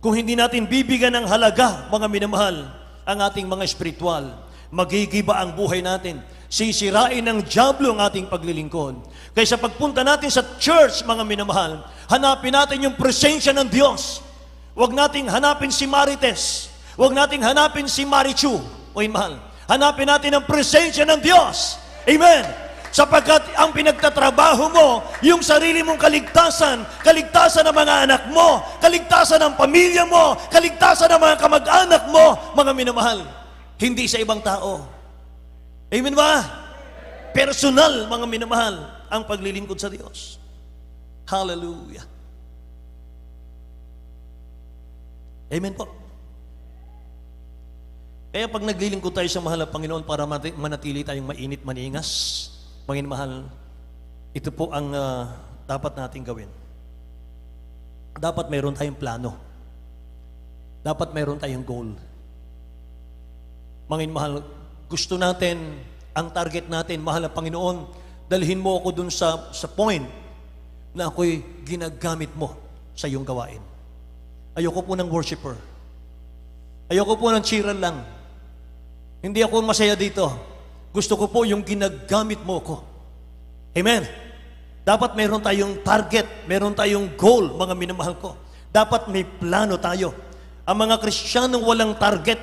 Kung hindi natin bibigyan ng halaga, mga minamahal, ang ating mga espiritual, magigiba ang buhay natin. Sisirain ng dyablo ang ating paglilingkod. Kaya sa pagpunta natin sa church, mga minamahal, hanapin natin yung presensya ng Diyos. Huwag nating hanapin si Marites. Huwag nating hanapin si Marichu. O mahal, hanapin natin ang presensya ng Diyos. Amen. Sapagkat ang pinagtatrabaho mo, yung sarili mong kaligtasan, kaligtasan ng mga anak mo, kaligtasan ng pamilya mo, kaligtasan ng mga kamag-anak mo, mga minamahal, hindi sa ibang tao. Amen ba? Personal, mga minamahal, ang paglilingkod sa Diyos. Hallelujah. Amen po. Kaya pag naglilingkod tayo sa mahal na Panginoon para manatili tayong mainit, maningas, mga mahal, ito po ang dapat nating gawin. Dapat mayroon tayong plano. Dapat mayroon tayong goal. Mga mahal, gusto natin, ang target natin, mahal na Panginoon, dalhin mo ako dun sa point na ako'y ginagamit mo sa iyong gawain. Ayoko po ng worshiper. Ayoko po ng cheeran lang. Hindi ako masaya dito. Gusto ko po yung ginagamit mo ko. Amen. Dapat meron tayong target, meron tayong goal, mga minamahal ko. Dapat may plano tayo. Ang mga Kristiyanong walang target,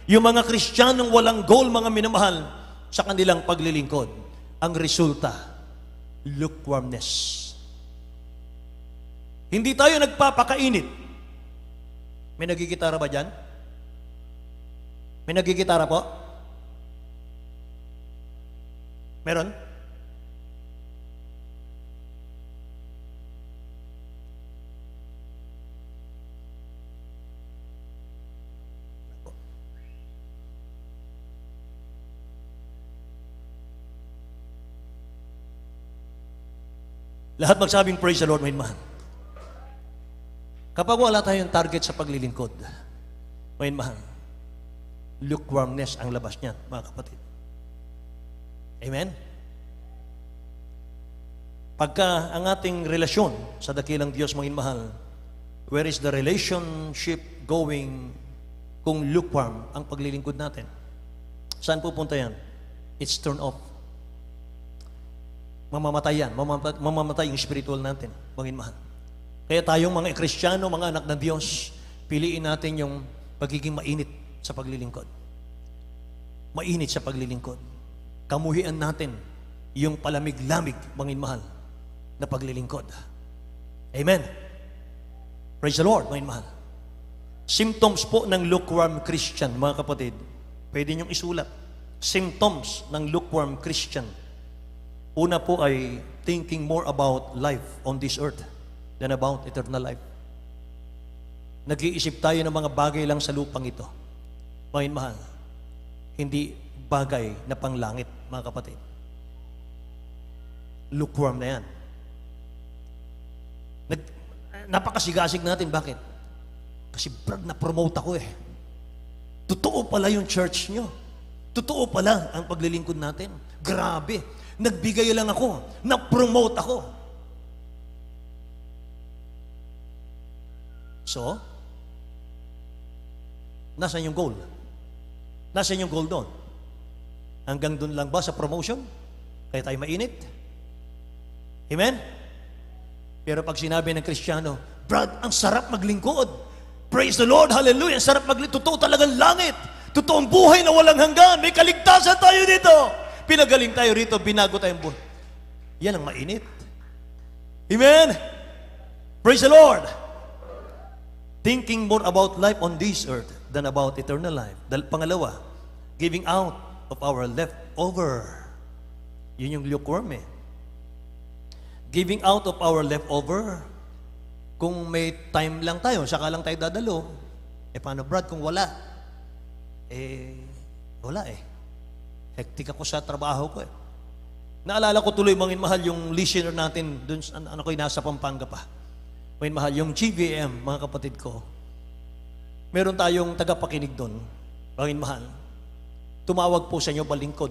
yung mga Kristiyanong walang goal, mga minamahal, sa kanilang paglilingkod, ang resulta, lukewarmness. Hindi tayo nagpapakainit. May nagigitara ba dyan? May nagigitara po? Meron? Lahat magsabing praise the Lord, my man. Kapag wala tayong target sa paglilingkod, my man, lukewarmness ang labas niyan, mga kapatid. Amen? Pagka ang ating relasyon sa dakilang Diyos, mga mahal, where is the relationship going kung lukewarm ang paglilingkod natin? Saan pupunta yan? It's turned off. Mamamatay yan. Mamamatay yung spiritual natin, mga mahal. Kaya tayong mga Kristiyano, mga anak ng Diyos, piliin natin yung pagiging mainit sa paglilingkod. Mainit sa paglilingkod. Kamuhian natin yung palamig-lamig, mga mahal, na paglilingkod. Amen. Praise the Lord, mga mahal. Symptoms po ng lukewarm Christian, mga kapatid, pwede niyong isulat. Symptoms ng lukewarm Christian. Una po ay thinking more about life on this earth than about eternal life. Nag-iisip tayo ng mga bagay lang sa lupang ito. Mga mahal, hindi bagay na panglangit, mga kapatid. Lukewarm na yan. Napakasigasig natin. Bakit? Kasi brad, na-promote ako eh. Totoo pala yung church nyo. Totoo pala ang paglilingkod natin. Grabe. Nagbigay lang ako. Na-promote ako. So, nasaan yung goal? Nasaan yung goal doon? Hanggang doon lang ba sa promotion? Kaya tayo mainit? Amen? Pero pag sinabi ng Kristiyano, Brad, ang sarap maglingkod. Praise the Lord, hallelujah. Ang sarap totoo talagang langit. Totoong buhay na walang hanggan. May kaligtasan tayo dito. Pinagaling tayo rito, binago tayong buhay. Yan ang mainit. Amen? Praise the Lord. Thinking more about life on this earth than about eternal life. Pangalawa, giving out of our leftover. Yun yung lukewarm eh. Giving out of our leftover. Kung may time lang tayo, saka lang tayo dadalo. Paano Brad kung wala? Wala eh. Hektik ako sa trabaho ko eh. Naalala ko tuloy, mangin mahal, yung listener natin, dun, ko'y nasa Pampanga pa. Mangin mahal, yung GVM, mga kapatid ko. Meron tayong tagapakinig doon, mangin mahal. Tumawag po sa inyo balingkod.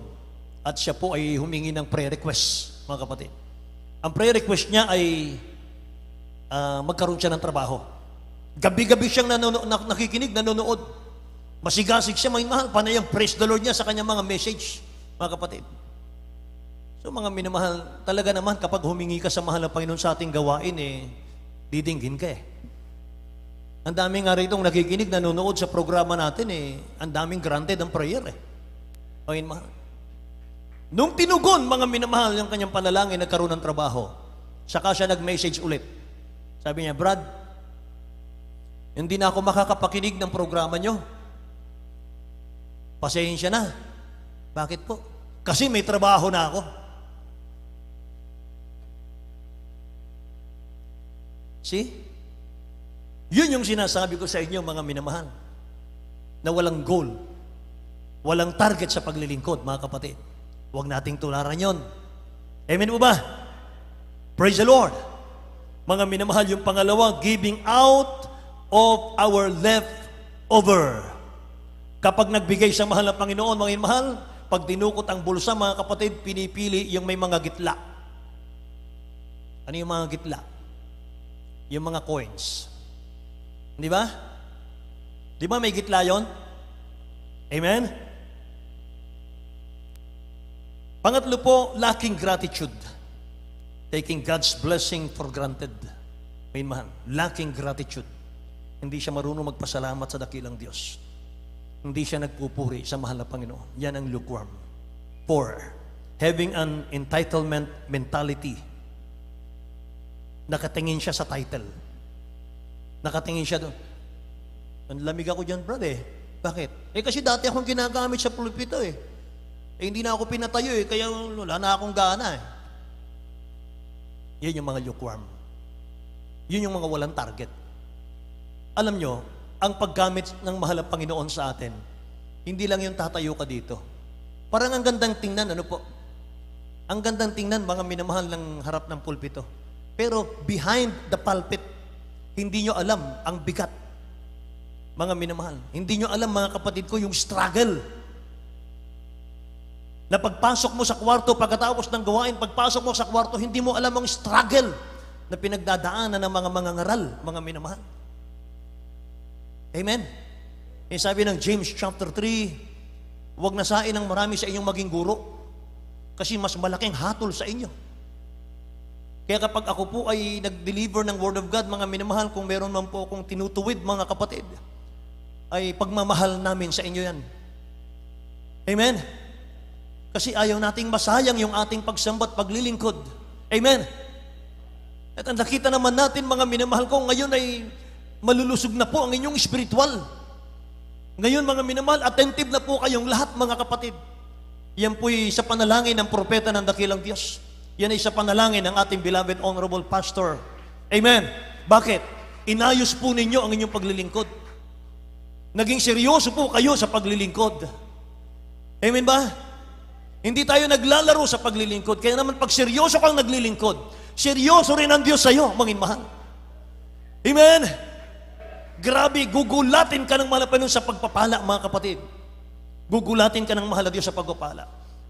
At siya po ay humingi ng prayer request, mga kapatid. Ang prayer request niya ay magkaroon siya ng trabaho. Gabi-gabi siyang nakikinig, nanonood. Masigasig siya, mga mahal, panayang praise the Lord niya sa kanyang mga message, mga kapatid. So mga minamahal, talaga naman kapag humingi ka sa mahal ng Panginoon sa ating gawain, didinggin ka eh. Ang daming nga rito nakikinig, nanonood sa programa natin ang daming granted ang prayer eh. Mga minamahal. Nung tinugon, mga minamahal, yung kanyang panalangin, nagkaroon ng trabaho, saka siya nag-message ulit. Sabi niya, Brad, hindi na ako makakapakinig ng programa nyo. Pasensya na. Bakit po? Kasi may trabaho na ako. See? Yun yung sinasabi ko sa inyo, mga minamahal, na walang goal, walang target sa paglilingkod, mga kapatid. Huwag nating tularan yon. Amen po ba? Praise the Lord. Mga minamahal, yung pangalawa, giving out of our leftover. Kapag nagbigay sa mahal ng Panginoon, mga mahal, pag dinukot ang bulsa, mga kapatid, pinipili yung may mga gitla. Ano yung mga gitla? Yung mga coins. Di ba? Di ba may gitla yon? Amen? Pangatlo po, lacking gratitude. Taking God's blessing for granted. May mahal, lacking gratitude. Hindi siya marunong magpasalamat sa dakilang Diyos. Hindi siya nagpupuri sa mahal na Panginoon. Yan ang lukewarm. 4, having an entitlement mentality. Nakatingin siya sa title. Nakatingin siya doon. Ang lamig ako dyan, brad eh. Bakit? Kasi dati akong ginagamit sa pulpito eh. Hindi na ako pinatayo eh, kaya wala na akong gana eh. Yan yung mga lukewarm. Yun yung mga walang target. Alam nyo, ang paggamit ng mahal ng Panginoon sa atin, hindi lang yung tatayo ka dito. Parang ang gandang tingnan, ano po? Ang gandang tingnan, mga minamahal ng harap ng pulpito. Pero behind the pulpit, hindi nyo alam ang bigat. Mga minamahal, hindi nyo alam, mga kapatid ko, yung struggle. Na pagpasok mo sa kwarto, pagkatapos ng gawain, pagpasok mo sa kwarto, hindi mo alam ang struggle na pinagdadaanan ng mga mangangaral, mga minamahal. Amen? Sabi ng James chapter 3, huwag nasain ng marami sa inyong maging guro kasi mas malaking hatol sa inyo. Kaya kapag ako po ay nag-deliver ng Word of God, mga minamahal, kung meron man po akong tinutuwid, mga kapatid, ay pagmamahal namin sa inyo yan. Amen? Kasi ayaw nating masayang yung ating pagsambat, paglilingkod. Amen? At ang nakita naman natin, mga minamahal ko, ngayon ay malulusog na po ang inyong spiritual. Ngayon, mga minamahal, attentive na po kayong lahat, mga kapatid. Yan po'y sa panalangin ng propeta ng dakilang Diyos. Yan ay sa panalangin ng ating beloved honorable pastor. Amen? Bakit? Inayos po ninyo ang inyong paglilingkod. Naging seryoso po kayo sa paglilingkod. Amen ba? Hindi tayo naglalaro sa paglilingkod. Kaya naman pag seryoso kang naglilingkod, seryoso rin ang Diyos sa iyo, mga mahal. Amen? Grabe, gugulatin ka ng mahal na Panginoon sa pagpapala, mga kapatid. Gugulatin ka ng mahal na Diyos sa pagpapala.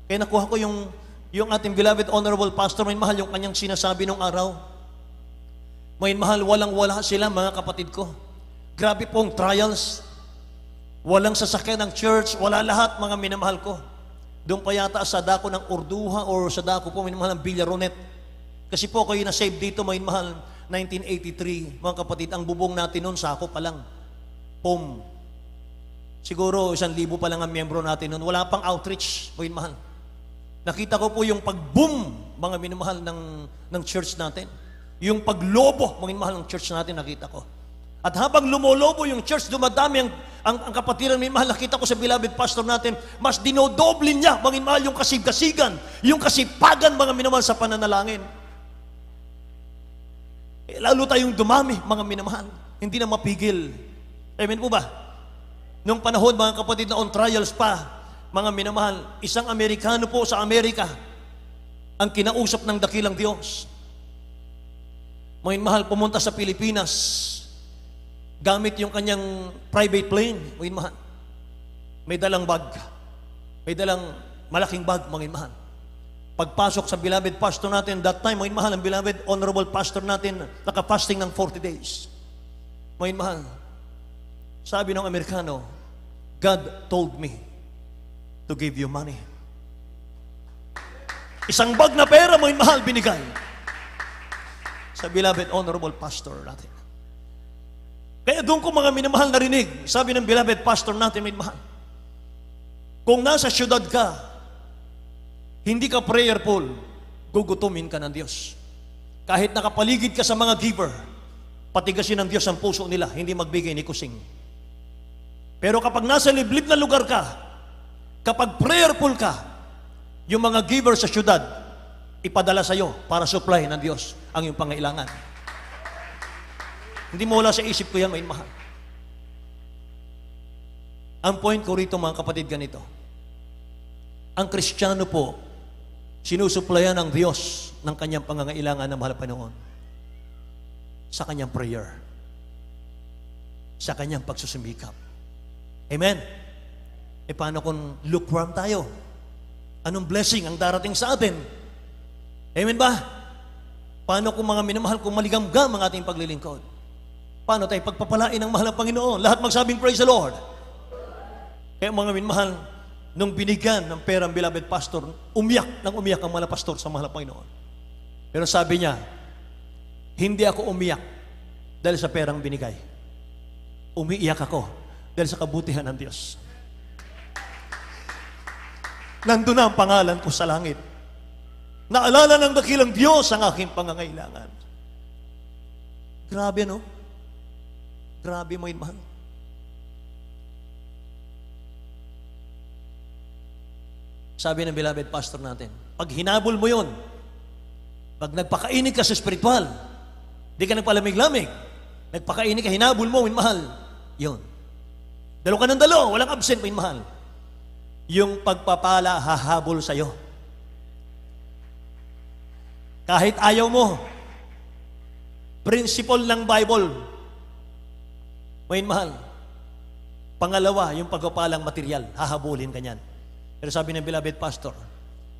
Kaya nakuha ko yung ating beloved honorable pastor, may mahal, yung kanyang sinasabi nung araw. May mahal, walang-wala sila, mga kapatid ko. Grabe pong trials. Walang sasakyan ng church, wala lahat, mga minamahal ko. Doon pa yata sa dako ng Orduha or sa dako po, minamahal, ng Villaronet. Kasi po kayo na-save dito, mga minamahal, 1983, mga kapatid, ang bubong natin noon, sako pa lang. home. Siguro 1,000 pa lang ang miyembro natin noon. Wala pang outreach, mga minamahal. Nakita ko po yung pag-boom, mga minamahal, ng church natin. Yung paglobo, mga minamahal, ng church natin, nakita ko. At habang lumolobo yung church, dumadami ang kapatiran, mga minamahal, nakita ko sa beloved pastor natin, mas dinodoble niya, mga minamahal, yung kasigasigan, yung kasipagan, mga minamahal, sa pananalangin. Lalo tayong dumami, mga minamahal. Hindi na mapigil. Amen po ba? Noong panahon, mga kapatid, na on trials pa, mga minamahal, isang Amerikano po sa Amerika ang kinausap ng dakilang Diyos. Mga minamahal, pumunta sa Pilipinas gamit yung kanyang private plane. Mga minamahal, may dalang bag. May dalang malaking bag, mga minamahal. Pagpasok sa beloved pastor natin, that time, mga minamahal, ang beloved honorable pastor natin, nakapasting ng 40 days. Mga minamahal, sabi ng Amerikano, God told me to give you money. Isang bag na pera, mga minamahal, binigay sa beloved honorable pastor natin. Kaya doon ko, mga minamahal, narinig, sabi ng beloved pastor natin, mga minamahal, kung nasa syudad ka, hindi ka prayerful, gugutumin ka ng Diyos. Kahit nakapaligid ka sa mga giver, patigasin ng Diyos ang puso nila, hindi magbigay ni kusing. Pero kapag nasa liblib na lugar ka, kapag prayerful ka, yung mga giver sa syudad, ipadala sa iyo para supply ng Diyos ang iyong pangailangan. Hindi mo wala sa isip ko yan, may mahal. Ang point ko rito, mga kapatid, ganito. Ang Kristiyano po, sinusuplayan ng Diyos ng kanyang pangangailangan ng mahal na Panginoon sa kanyang prayer, sa kanyang pagsusumikap. Amen? E paano kung lukewarm tayo? Anong blessing ang darating sa atin? Amen ba? Paano kung mga minamahal, kung maligamgam ang ating paglilingkod? Paano tayo pagpapalain ng mahal na Panginoon? Lahat magsabing praise the Lord. Kaya mga minamahal, nung binigyan ng pera ang beloved pastor, umiyak ang mahal na pastor sa mahal na Panginoon. Pero sabi niya, hindi ako umiyak dahil sa perang binigay. Umiiyak ako dahil sa kabutihan ng Diyos. Nandun na ang pangalan ko sa langit. Naalala ng dakilang Diyos ang aking pangangailangan. Grabe, no? Grabe, mga mahal. Sabi ng beloved pastor natin, pag hinabol mo yon, pag nagpakainit ka sa spiritual, di ka nagpalamig-lamig, nagpakainit ka, hinabol mo, mga mahal, yun. Dalo ka ng dalo, walang absent, mga mahal. Yung pagpapala, hahabol sa'yo. Kahit ayaw mo, principle ng Bible, mga mahal. Pangalawa, yung pagpapalang material, hahabulin ka niyan. Pero sabi ng beloved pastor,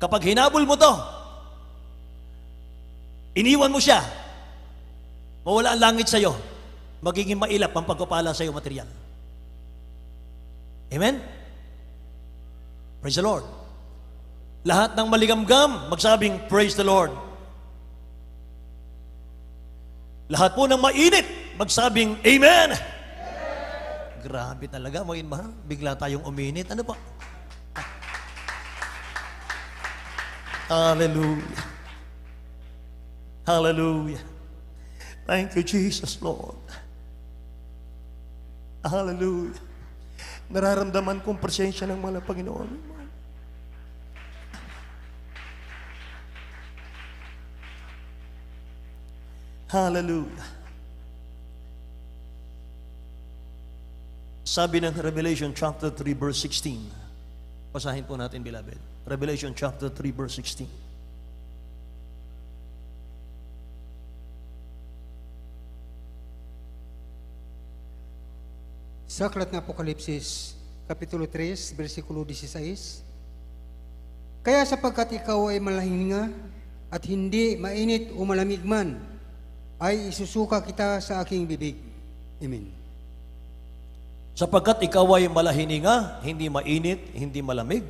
kapag hinabol mo to, iniwan mo siya, mawala ang langit sa'yo, magiging mailap ang pagpapala sa'yo material. Amen? Praise the Lord. Lahat ng maligamgam, magsabing, praise the Lord. Lahat po ng mainit, magsabing, Amen! Grabe talaga, mga mahal. Bigla tayong uminit. Ano pa? Hallelujah. Hallelujah. Thank you, Jesus, Lord. Hallelujah. Nararamdaman kong presensya ng mga Panginoon. Hallelujah. Sabi ng Revelation chapter 3 verse 16. Basahin po natin, beloved. Revelation chapter 3 verse 16. Sa aklat ng Apokalipsis, Kapitulo 3, versikulo 16. Kaya sapagkat ikaw ay malahinga at hindi mainit o malamig man, ay isusuka kita sa aking bibig. Amen. Sapagkat ikaw ay malahininga, hindi mainit, hindi malamig,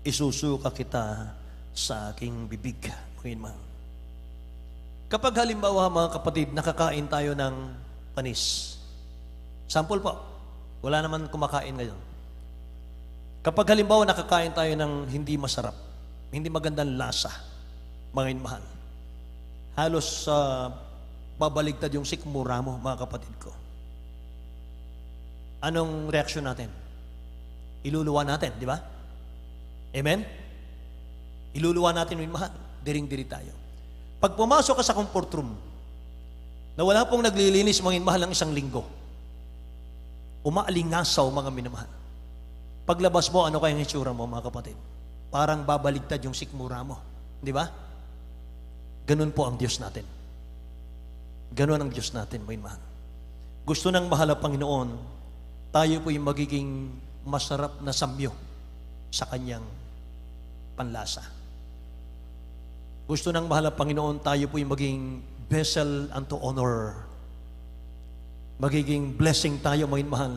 isusuka kita sa aking bibig. Panginoon. Kapag halimbawa, mga kapatid, nakakain tayo ng panis. Sample po. Wala naman kumakain ngayon. Kapag halimbawa nakakain tayo ng hindi masarap, hindi magandang lasa, mga inmahal, halos babaligtad yung sikmura mo, mga kapatid ko. Anong reaksyon natin? Iluluwa natin, di ba? Amen? Iluluwa natin, mga inmahal. Diring-diri tayo. Pag pumasok ka sa comfort room, na wala pong naglilinis, mga inmahal, ng isang linggo, umaalingasaw, mga minamahal. Paglabas mo, ano kayang itsura mo, mga kapatid? Parang babaligtad yung sikmura mo. Di ba? Ganun po ang Diyos natin. Ganun ang Diyos natin, mga mahal. Gusto ng mahal na Panginoon, tayo po yung magiging masarap na samyo sa Kanyang panlasa. Gusto ng mahal na Panginoon, tayo po yung maging vessel unto honor. Magiging blessing tayo, mga mahal.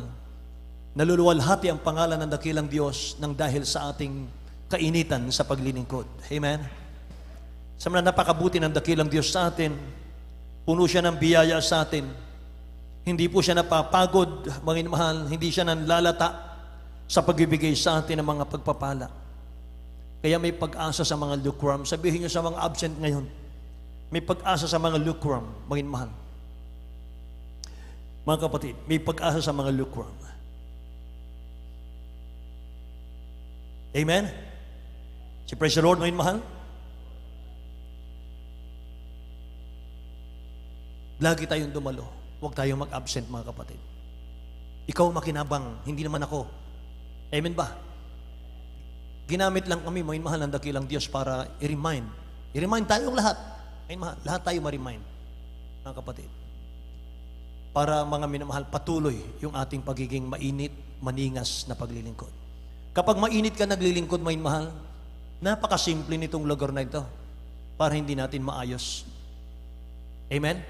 Naluluwalhati ang pangalan ng dakilang Diyos nang dahil sa ating kainitan sa paglilingkod. Amen? Sa mga napakabuti ng dakilang Diyos sa atin, puno siya ng biyaya sa atin. Hindi po siya napapagod, mga mahal, hindi siya nanlalata sa pagbibigay sa atin ng mga pagpapala. Kaya may pag-asa sa mga lukewarm. Sabihin niyo sa mga absent ngayon, may pag-asa sa mga lukewarm, mga mahal. Mga kapatid, may pag-asa sa mga lukewarm. Amen? Si praise the Lord, mga mahal. Lagi tayong dumalo. Huwag tayong mag-absent, mga kapatid. Ikaw makinabang, hindi naman ako. Amen ba? Ginamit lang kami, mga mahal, ng dakilang Diyos para i-remind. I-remind tayong lahat. Mga mahal, lahat tayo ma-remind, mga kapatid. Para mga minamahal, patuloy yung ating pagiging mainit, maningas na paglilingkod. Kapag mainit ka naglilingkod, mga mahal, napakasimple nitong lugar na ito para hindi natin maayos. Amen?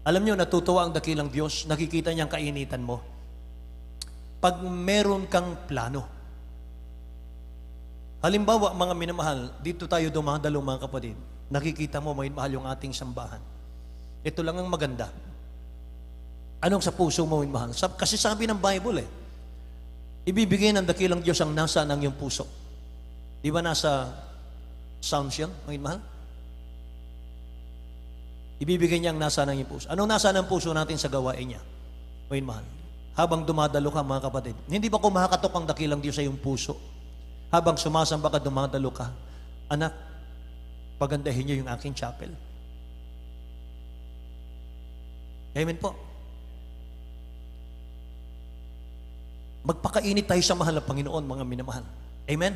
Alam niyo, natutuwa ang dakilang Diyos, nakikita niyang kainitan mo. Pag meron kang plano. Halimbawa, mga minamahal, dito tayo dumadalo, mga kapatid. Nakikita mo, mga mahal, yung ating sambahan. Ito lang ang maganda. Anong sa puso mo, mga mahal? Kasi sabi ng Bible, ibibigay ng dakilang Diyos ang nasa ng iyong puso. Di ba nasa Psalms yan, mga mahal? Ibibigay niya ang nasa ng iyong puso. Anong nasa ng puso natin sa gawain niya? Mga mahal. Habang dumadalo ka, mga kapatid, hindi ba kumakatok ang dakilang Diyos sa iyong puso? Habang sumasamba ka, dumadalo ka, anak, pagandahin niyo yung aking chapel. Amen po. Magpakainit tayo sa mahal na Panginoon, mga minamahal. Amen?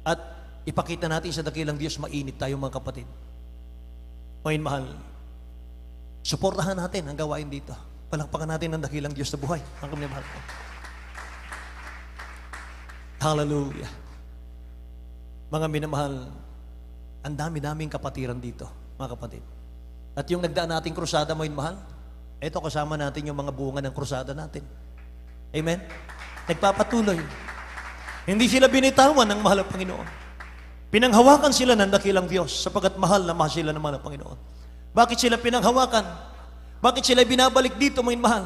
At ipakita natin sa dakilang Diyos, mainit tayo, mga kapatid. Mga mahal, suportahan natin ang gawain dito. Palakpakan natin ang dakilang Diyos na buhay. Mga minamahal ko. Hallelujah. Mga minamahal, ang dami-daming kapatiran dito, mga kapatid. At yung nagdaan nating krusada, mga minamahal, ito kasama natin yung mga bunga ng krusada natin. Amen? Nagpapatuloy. Hindi sila binitawan ng mahal ng Panginoon. Pinanghawakan sila ng dakilang Diyos sapagat mahal na mahal sila ng mahal ng Panginoon. Bakit sila pinanghawakan? Bakit sila binabalik dito, mga mahal?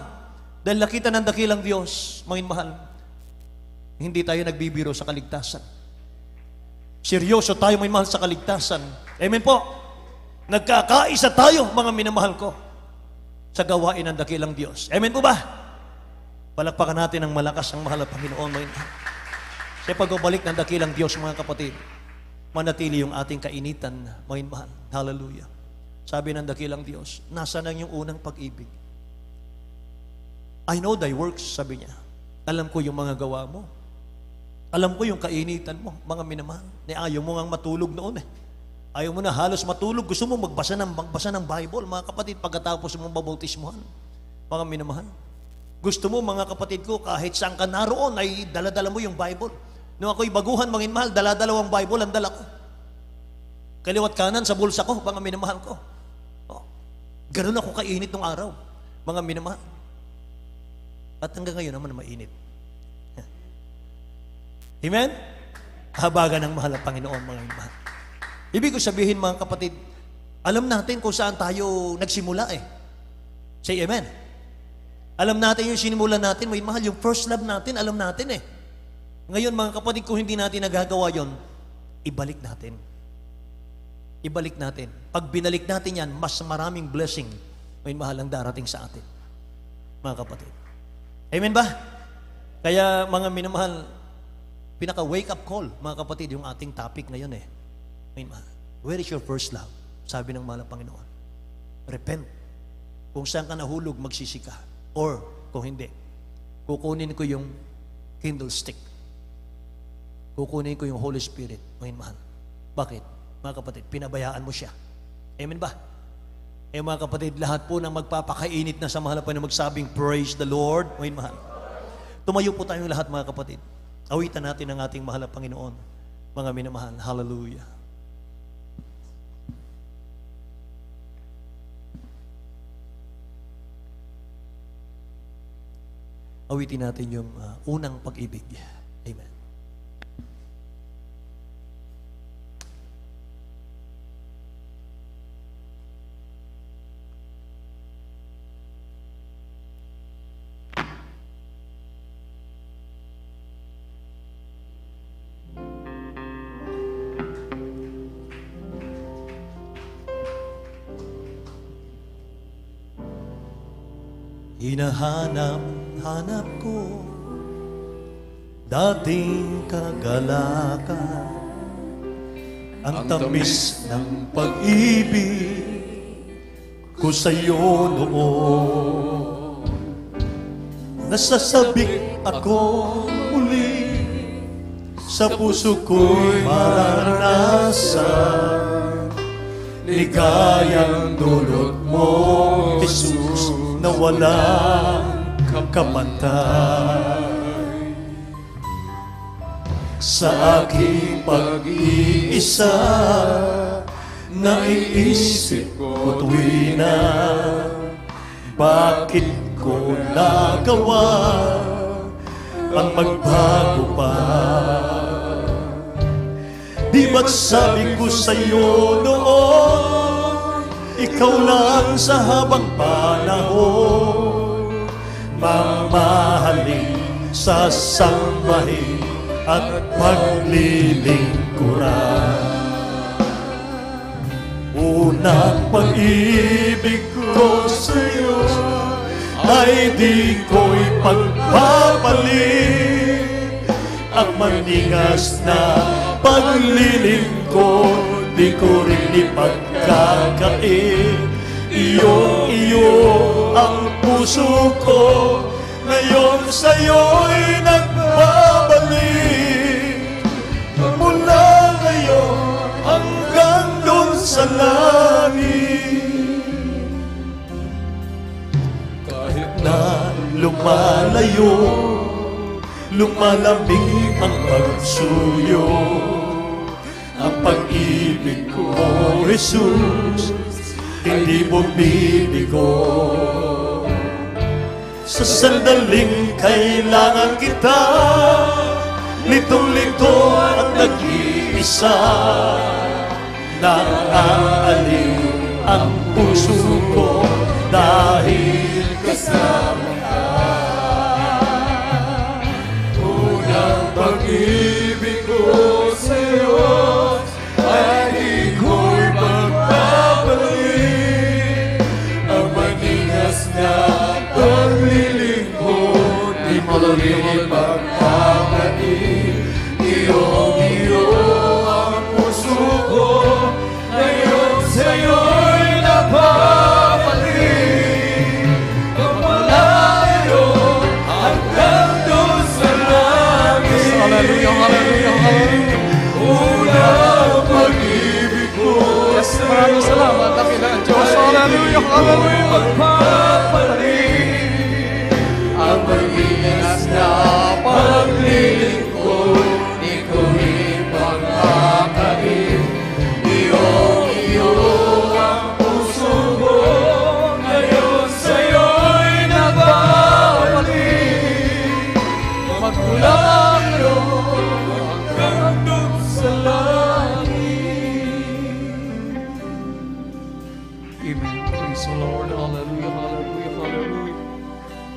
Dahil nakita ng dakilang Diyos, mga mahal, hindi tayo nagbibiro sa kaligtasan. Seryoso tayo, mga mahal, sa kaligtasan. Amen po? Nagkakaisa tayo, mga minamahal ko, sa gawain ng dakilang Diyos. Amen po ba? Palakpakan natin ang malakas ang mahal na Panginoon. Sa pagbabalik ng dakilang Diyos, mga kapatid, manatili yung ating kainitan, mga mahal. Hallelujah. Sabi ng dakilang Diyos, nasa na yung unang pag-ibig? I know thy works, sabi niya. Alam ko yung mga gawa mo. Alam ko yung kainitan mo, mga minamahal. Ayaw mo ngang matulog noon . Ayaw mo na halos matulog. Gusto mo magbasa ng Bible, mga kapatid, pagkatapos mo mabautismuhan. Mga minamahal. Gusto mo, mga kapatid ko, kahit saan ka naroon, ay daladala mo yung Bible. Nung ako'y baguhan, mga minamahal, daladalawang Bible ang dala ko. Kaliwat kanan sa bulsa ko, mga minamahal ko. Ganun ako kainit nung araw, mga minamahal. At hanggang ngayon naman mainit. Amen? Habagan ng mahal ng Panginoon, mga minamahal. Ibig ko sabihin, mga kapatid, alam natin kung saan tayo nagsimula . Say amen. Alam natin yung sinimulan natin, may mahal, yung first love natin, alam natin eh. Ngayon mga kapatid, kung hindi natin nagagawa yon, ibalik natin. Ibalik natin. Pag binalik natin yan, mas maraming blessing, may mahal ang darating sa atin. Mga kapatid. Amen ba? Kaya mga minamahal, pinaka-wake up call, mga kapatid, yung ating topic ngayon eh. May mahal. Where is your first love? Sabi ng mahal ng Panginoon. Repent. Kung saan ka nahulog, magsisi ka. Or, kung hindi, kukunin ko yung candlestick. Kukunin ko yung Holy Spirit. May mahal. Bakit? Mga kapatid, pinabayaan mo siya. Amen ba? Eh mga kapatid, lahat po ng magpapakainit na sa mahal pa na magsabing, praise the Lord. May mahal. Tumayo po tayong lahat mga kapatid. Awitan natin ang ating mahal na Panginoon. Mga minamahal. Hallelujah. Awitin natin yung unang pag-ibig. Amen. Hinahanap ko dating kagalakan, ang tamis ng pag-ibig ko sa'yo noon. Nasasabik ako muli, sa puso ko'y mararanasan, ligayang dulot mo, Jesus, na walang kapantay. Sa aking pag-iisa, naiisip ko tuwina, bakit ko nagawa ang magbago pa? Di ba't sabi ko sa'yo noon, ikaw lang sa habang panahon, mamahalin, sasambahin at paglilingkuran. Unang pag-ibig ko sa'yo ay di ko'y pagpapalik, ang maningas na paglilingkod di ko rin ipagkakain. Iyo ang puso ko, ngayon sa'yo'y nagbabalik. Mula ngayon hanggang doon sa langit, kahit na lumalayo, lumalamig ang pagsuyo, ang pag-ibig ko, Jesus, hindi bumibigo. Sa sandaling kailangan kita, litong-lito at nag-iisa, nang-aaliw ang puso ko dahil kasama ka. Unang pag-ibig ko sa'yo ay di ko'y magbabalik, ang maningas na paglilingkod di mo rin ipagkakain. Iyo ang puso ko, ngayon sa'yo'y napapalik. Kapalayo hanggang doon sa langit. Hallelujah, hallelujah, hallelujah. Unang pag-ibig ko. Yes, maraming salamat. Dakilang Diyos. Hallelujah, hallelujah. Magpapalik ang maningas na paglilingkod di ko ipagkakain. Iyo ang puso ko, ngayon sa'yo'y nagbabalik. Magmulang roon hanggang doon sa langit. Amen. Praise the Lord. Hallelujah, hallelujah, hallelujah.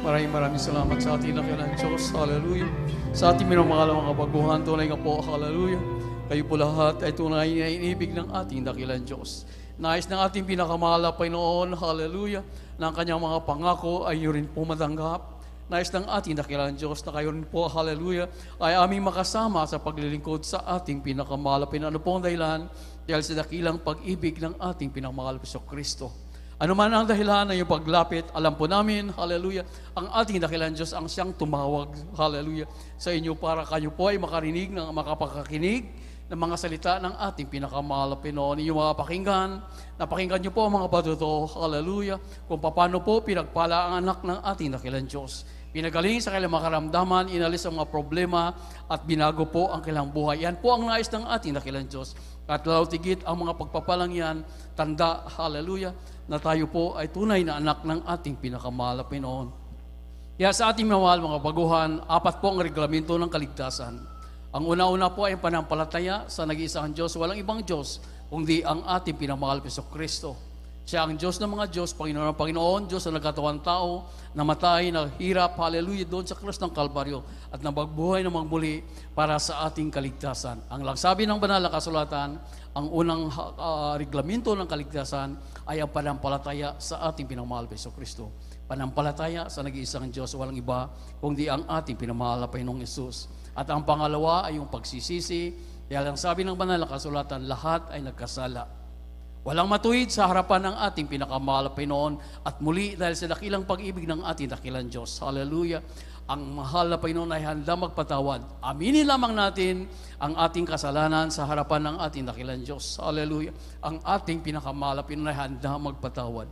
Maraming salamat sa ating nakilang Diyos. Hallelujah. Sa ating minamahal mga baguhan, tunay nga po, hallelujah. Kayo po lahat ay tunay na inibig ng ating dakilang Diyos. Nais ng ating pinakamahal na Panginoon, hallelujah, na ang kanyang mga pangako ay yun rin po matanggap. Nais ng ating dakilang Diyos na kayo rin po, hallelujah, ay aming makasama sa paglilingkod sa ating pinakamahal. Ano po ang dahilan? Dahil sa dakilang pag-ibig ng ating pinakamahal na Kristo. Ano man ang dahilan ng iyong paglapit, alam po namin, hallelujah, ang ating dakilang Diyos ang siyang tumawag, hallelujah, sa inyo para kayo po ay makarinig, makapakakinig ng mga salita ng ating pinakamahal na Pinoon. Inyong mga napakinggan niyo po ang mga patuto, hallelujah, kung paano po pinagpala ang anak ng ating dakilang Diyos. Pinagaling sa kailang makaramdaman, inalis ang mga problema at binago po ang kailang buhay. Yan po ang nais ng ating dakilang Diyos. At lalo tigit ang mga pagpapalang yan, tanda, hallelujah, na tayo po ay tunay na anak ng ating pinakamahal na Pinoon. Kaya sa ating mahal mga baguhan, 4 po ang reglamento ng kaligtasan. Ang una-una po ay panampalataya sa nag-iisang Diyos, walang ibang Diyos, kundi ang ating pinamahal na Kristo. Siya ang Diyos ng mga Diyos, Panginoon ng Panginoon, Diyos na nagkatawang tao, namatay, naghirap, hallelujah, doon sa krus ng Kalbaryo, at nabagbuhay na magmuli para sa ating kaligtasan. Ang langsabi ng banal na kasulatan, ang unang reglamento ng kaligtasan ay ang panampalataya sa ating pinamahal na Kristo. Panampalataya sa nag-iisang Diyos, walang iba, kundi ang ating pinamahal na Panginoong Yesus. At ang pangalawa ay yung pagsisisi, dahil ang sabi ng banal na kasulatan, lahat ay nagkasala. Walang matuwid sa harapan ng ating pinakamahal na Panginoon at muli dahil sa dakilang pag-ibig ng ating dakilang Diyos. Hallelujah! Ang mahal na Panginoon ay handa magpatawad. Aminin lamang natin ang ating kasalanan sa harapan ng ating dakilang Diyos. Hallelujah! Ang ating pinakamahal na Panginoon ay handa magpatawad.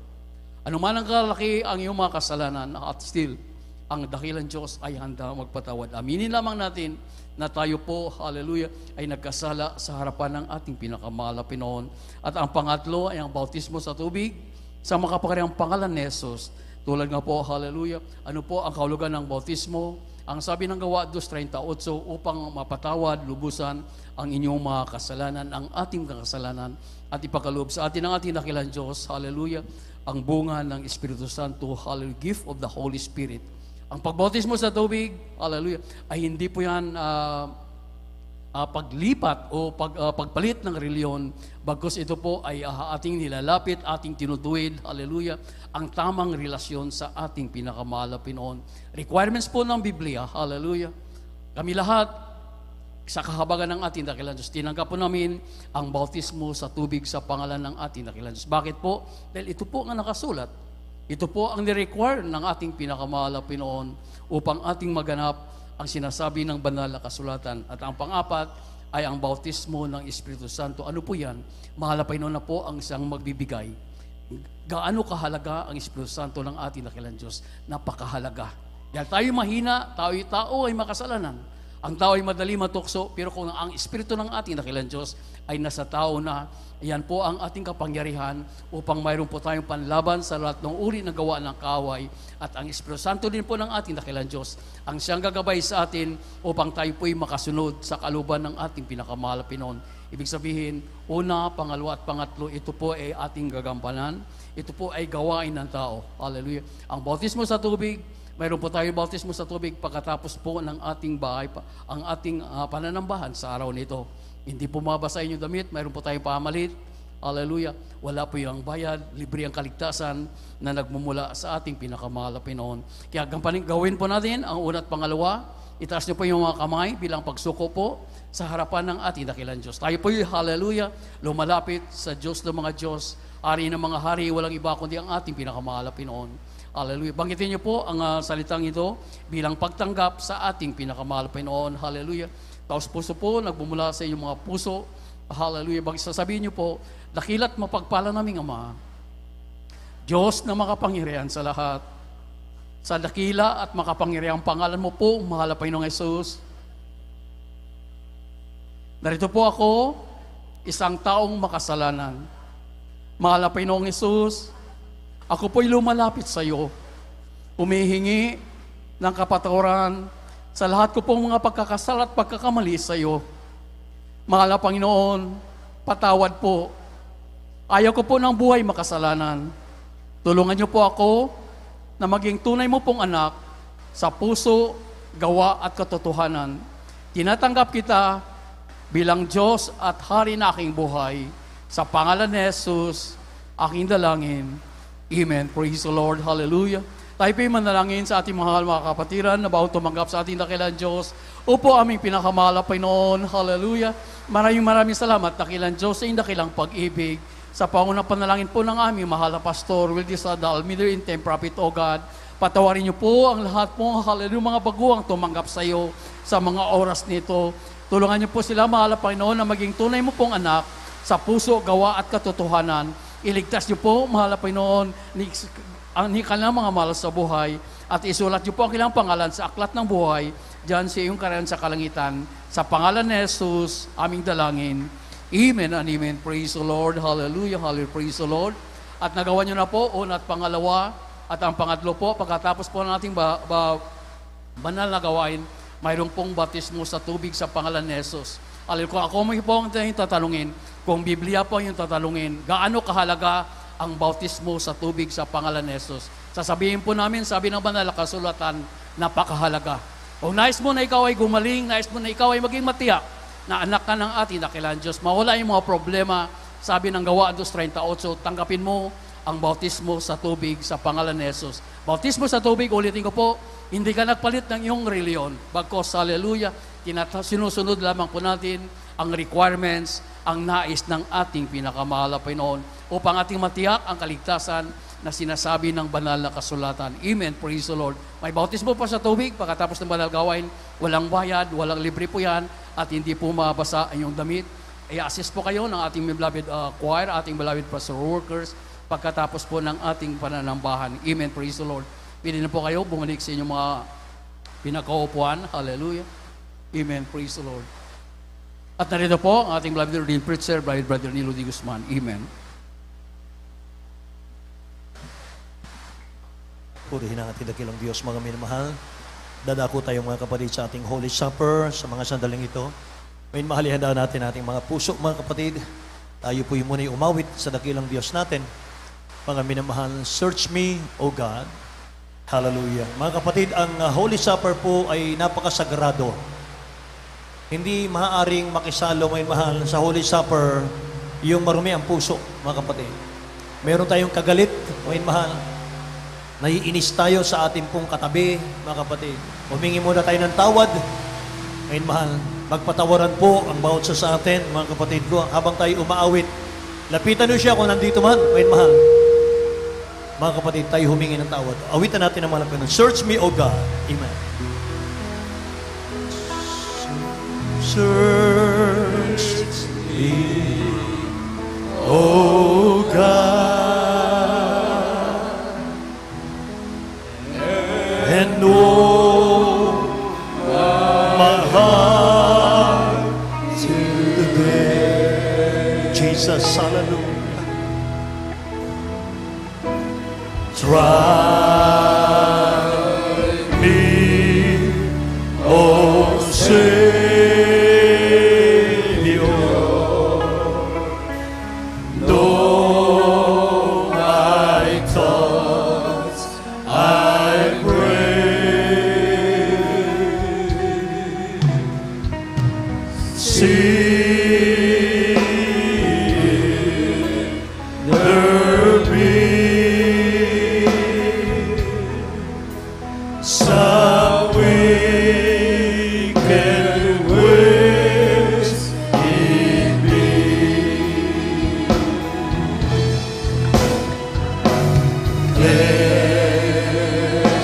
Ano man ang kalaki ang iyong mga kasalanan at still, ang dakilang Diyos ay handa magpatawad. Aminin lamang natin na tayo po, hallelujah, ay nagkasala sa harapan ng ating pinakamahal na Panginoon. At ang pangatlo ay ang bautismo sa tubig sa makapangyarihang pangalan ni Jesus. Tulad nga po, hallelujah, ano po ang kahulugan ng bautismo? Ang sabi ng Gawa 2:38, upang mapatawad, lubusan ang inyong mga kasalanan, ang ating kasalanan, at ipakalob sa atin ang ating dakilang Diyos, hallelujah, ang bunga ng Espiritu Santo, hallelujah, gift of the Holy Spirit. Ang pagbautismo sa tubig, hallelujah, ay hindi po yan paglipat o pagpalit ng reliyon, bagkus ito po ay ating nilalapit, ating tinutuwid, hallelujah, ang tamang relasyon sa ating pinakamahal na Pinoon. Requirements po ng Biblia, hallelujah. Kami lahat, sa kahabagan ng ating dakilang Diyos, tinanggap po namin ang bautismo sa tubig sa pangalan ng ating dakilang Diyos. Bakit po? Dahil ito po ang nakasulat. Ito po ang ni-require ng ating pinakamahal na Pinoon upang ating maganap ang sinasabi ng banal na kasulatan. At ang pang-apat ay ang bautismo ng Espiritu Santo. Ano po yan? Mahal na Panginoon na po ang isang magbibigay. Gaano kahalaga ang Espiritu Santo ng ating dakilang Diyos? Napakahalaga. Dahil tayo mahina, tao ay makasalanan. Ang tao ay madali matukso, pero kung ang Espiritu ng ating dakilang Diyos ay nasa tao na, yan po ang ating kapangyarihan upang mayroon po tayong panlaban sa lahat ng uri ng gawa ng kaaway. At ang Espiritu Santo din po ng ating dakilang Diyos ang siyang gagabay sa atin upang tayo po'y makasunod sa kaluban ng ating pinakamahal na Pinoon. Ibig sabihin, una, pangalawa at pangatlo, ito po ay ating gagampanan. Ito po ay gawain ng tao. Hallelujah. Ang bautismo sa tubig, mayroon po tayo bautismo sa tubig pagkatapos po ng ating bahay, ang ating pananambahan sa araw nito. Hindi po mabasa inyong damit, mayroon po tayong pamalit. Hallelujah. Wala po yung bayad, libre ang kaligtasan na nagmumula sa ating pinakamahal na Pinoon. Kaya gawin po natin ang una at pangalawa. Itaas niyo po yung mga kamay bilang pagsuko po sa harapan ng ating dakilang Diyos. Tayo po yung hallelujah, lumalapit sa Diyos ng mga Diyos, hari ng mga hari, walang iba kundi ang ating pinakamahal na Pinoon. Hallelujah. Banggitin niyo po ang salitang ito bilang pagtanggap sa ating pinakamahal na Pinoon. Hallelujah. Taos puso po, nagbumula sa inyong mga puso. Hallelujah. Sasabihin niyo po, dakilat mapagpala naming Ama, Diyos na makapangyarihan sa lahat, sa dakila at makapangyarihang pangalan mo po, mahal na Panginoong Yesus. Narito po ako, isang taong makasalanan. Mahal na Panginoong Yesus, ako po'y lumalapit sa iyo, humihingi ng kapatawaran sa lahat ko pong mga pagkakasala at pagkakamali sa iyo. Mahal na Panginoon, patawad po. Ayaw ko po ng buhay makasalanan. Tulungan niyo po ako na maging tunay mo pong anak sa puso, gawa at katotohanan. Tinatanggap kita bilang Diyos at Hari na aking buhay. Sa pangalan ni Jesus, aking dalangin. Amen. Praise the Lord. Hallelujah. Tayo po'y manalangin sa ating mahal mga kapatiran na bawat tumanggap sa ating dakilang Diyos. Upo aming pinakamahal na Panginoon. Hallelujah. Maraming salamat, dakilang Diyos, sa iyong dakilang pag-ibig. Sa pangunang panalangin po ng aming mahal na Pastor Wildy Sadal, Middle Intent Prophet, O God, patawarin niyo po ang lahat po, hallelujah, mga baguang tumanggap sa iyo sa mga oras nito. Tulungan niyo po sila, mahal na Panginoon, na maging tunay mo pong anak sa puso, gawa at katotohanan. Iligtas niyo po, mahal na Panginoon, ni kanilang mga mahal sa buhay, at isulat niyo po ang kanilang pangalan sa aklat ng buhay, diyan sa iyong karayan sa kalangitan. Sa pangalan ni Jesus, aming dalangin. Amen and amen. Praise the Lord. Hallelujah. Hallelujah. Praise the Lord. At nagawa niyo na po, una at pangalawa, at ang pangatlo po, pagkatapos po ng ating banal na gawain, mayroong pong batismo sa tubig sa pangalan ni Jesus. Kung ako may po ang tatanungin, kung Biblia po yung tatanungin, gaano kahalaga ang bautismo sa tubig sa pangalan ni Jesus? Sasabihin po namin, sabi ng banal na kasulatan, napakahalaga. Kung nais mo na ikaw ay gumaling, nais mo na ikaw ay maging matiyak, na anak ka ng ating dakilang Diyos, mawala yung mga problema, sabi ng Gawa 2:38, tanggapin mo ang bautismo sa tubig sa pangalan ni Jesus. Bautismo sa tubig, ulitin ko po, hindi ka nagpalit ng iyong reliyon. Bagkos, hallelujah, sinusunod lamang po natin ang requirements, ang nais ng ating pinakamahal na Panginoon upang ating matiyak ang kaligtasan na sinasabi ng banal na kasulatan. Amen. Praise the Lord. May bautismo pa sa tubig, pagkatapos ng banal gawain, walang bayad, walang libre po yan, at hindi po mabasa ang iyong damit. I-assist po kayo ng ating beloved choir, ating beloved pastor workers, pagkatapos po ng ating pananambahan. Amen. Praise the Lord. Pili na po kayo, bumalik sa inyong mga pinakaupuan. Hallelujah. Amen. Praise the Lord. At narito po ang ating beloved ordained preacher, Brother Nilo D. Guzman. Amen. Purihin ang ating dakilang Diyos, mga minamahal. Dadako tayo mga kapatid sa ating Holy Supper sa mga sandaling ito. May mahalihandaan natin ating mga puso, mga kapatid. Tayo po yung muna umawit sa dakilang Diyos natin. Mga minamahal, search me, O God. Hallelujah. Mga kapatid, ang Holy Supper po ay napakasagrado. Hindi maaaring makisalo, mga mahal, sa Holy Supper yung marumi ang puso, mga kapatid. Meron tayong kagalit, mga mahal. Naiinis tayo sa ating pong katabi, mga kapatid. Humingi muna tayo ng tawad. Ngayon, mahal, magpatawaran po ang bawat sa atin, mga kapatid ko, habang tayo umaawit. Lapitan niyo siya kung nandito man. Ngayon, mahal, mga kapatid, tayo humingi ng tawad. Awitan natin ang malapit. Search me, O God. Amen. Search me, O God. And know my heart today. Jesus, hallelujah. Try me, oh Savior. Know my thoughts, I pray. See there be some wicked ways in me.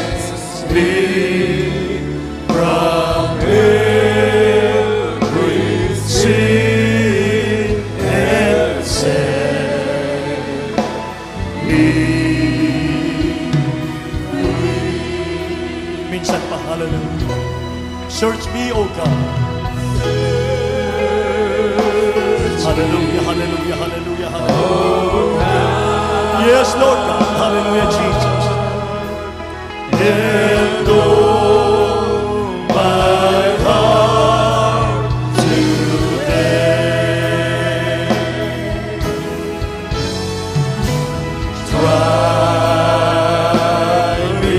Cleanse me from every sin and set me free. Minsan pa, hallelujah. Search me, O God. Hallelujah, hallelujah, hallelujah, hallelujah. Yes, Lord God. Hallelujah, Jesus. And oh, my heart today. Try me,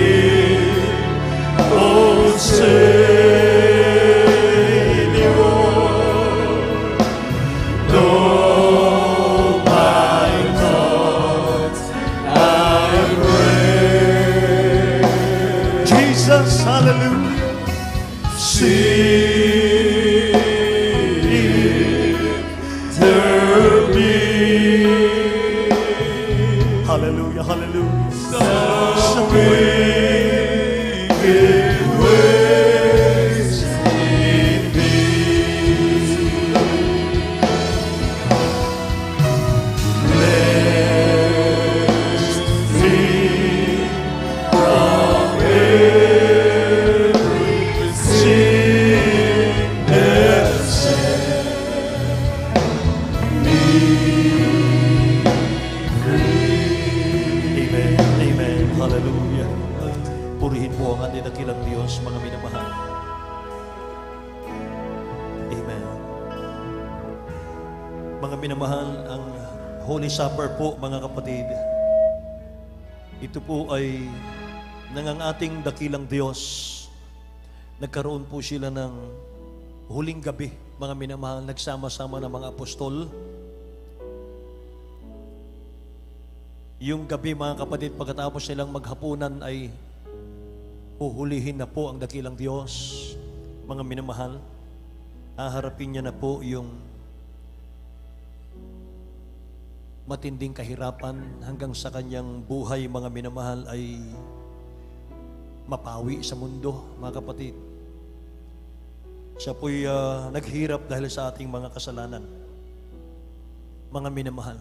ating dakilang Diyos, mga minamahal. Amen. Mga minamahal, ang Holy Supper po, mga kapatid, ito po ay ng ating dakilang Diyos. Nagkaroon po sila ng huling gabi, mga minamahal, nagsama-sama ng mga apostol. Yung gabi, mga kapatid, pagkatapos silang maghapunan ay huhulihin na po ang dakilang Diyos, mga minamahal. Haharapin niya na po yung matinding kahirapan hanggang sa kanyang buhay, mga minamahal, ay mapawi sa mundo, mga kapatid. Siya po'y naghirap dahil sa ating mga kasalanan, mga minamahal.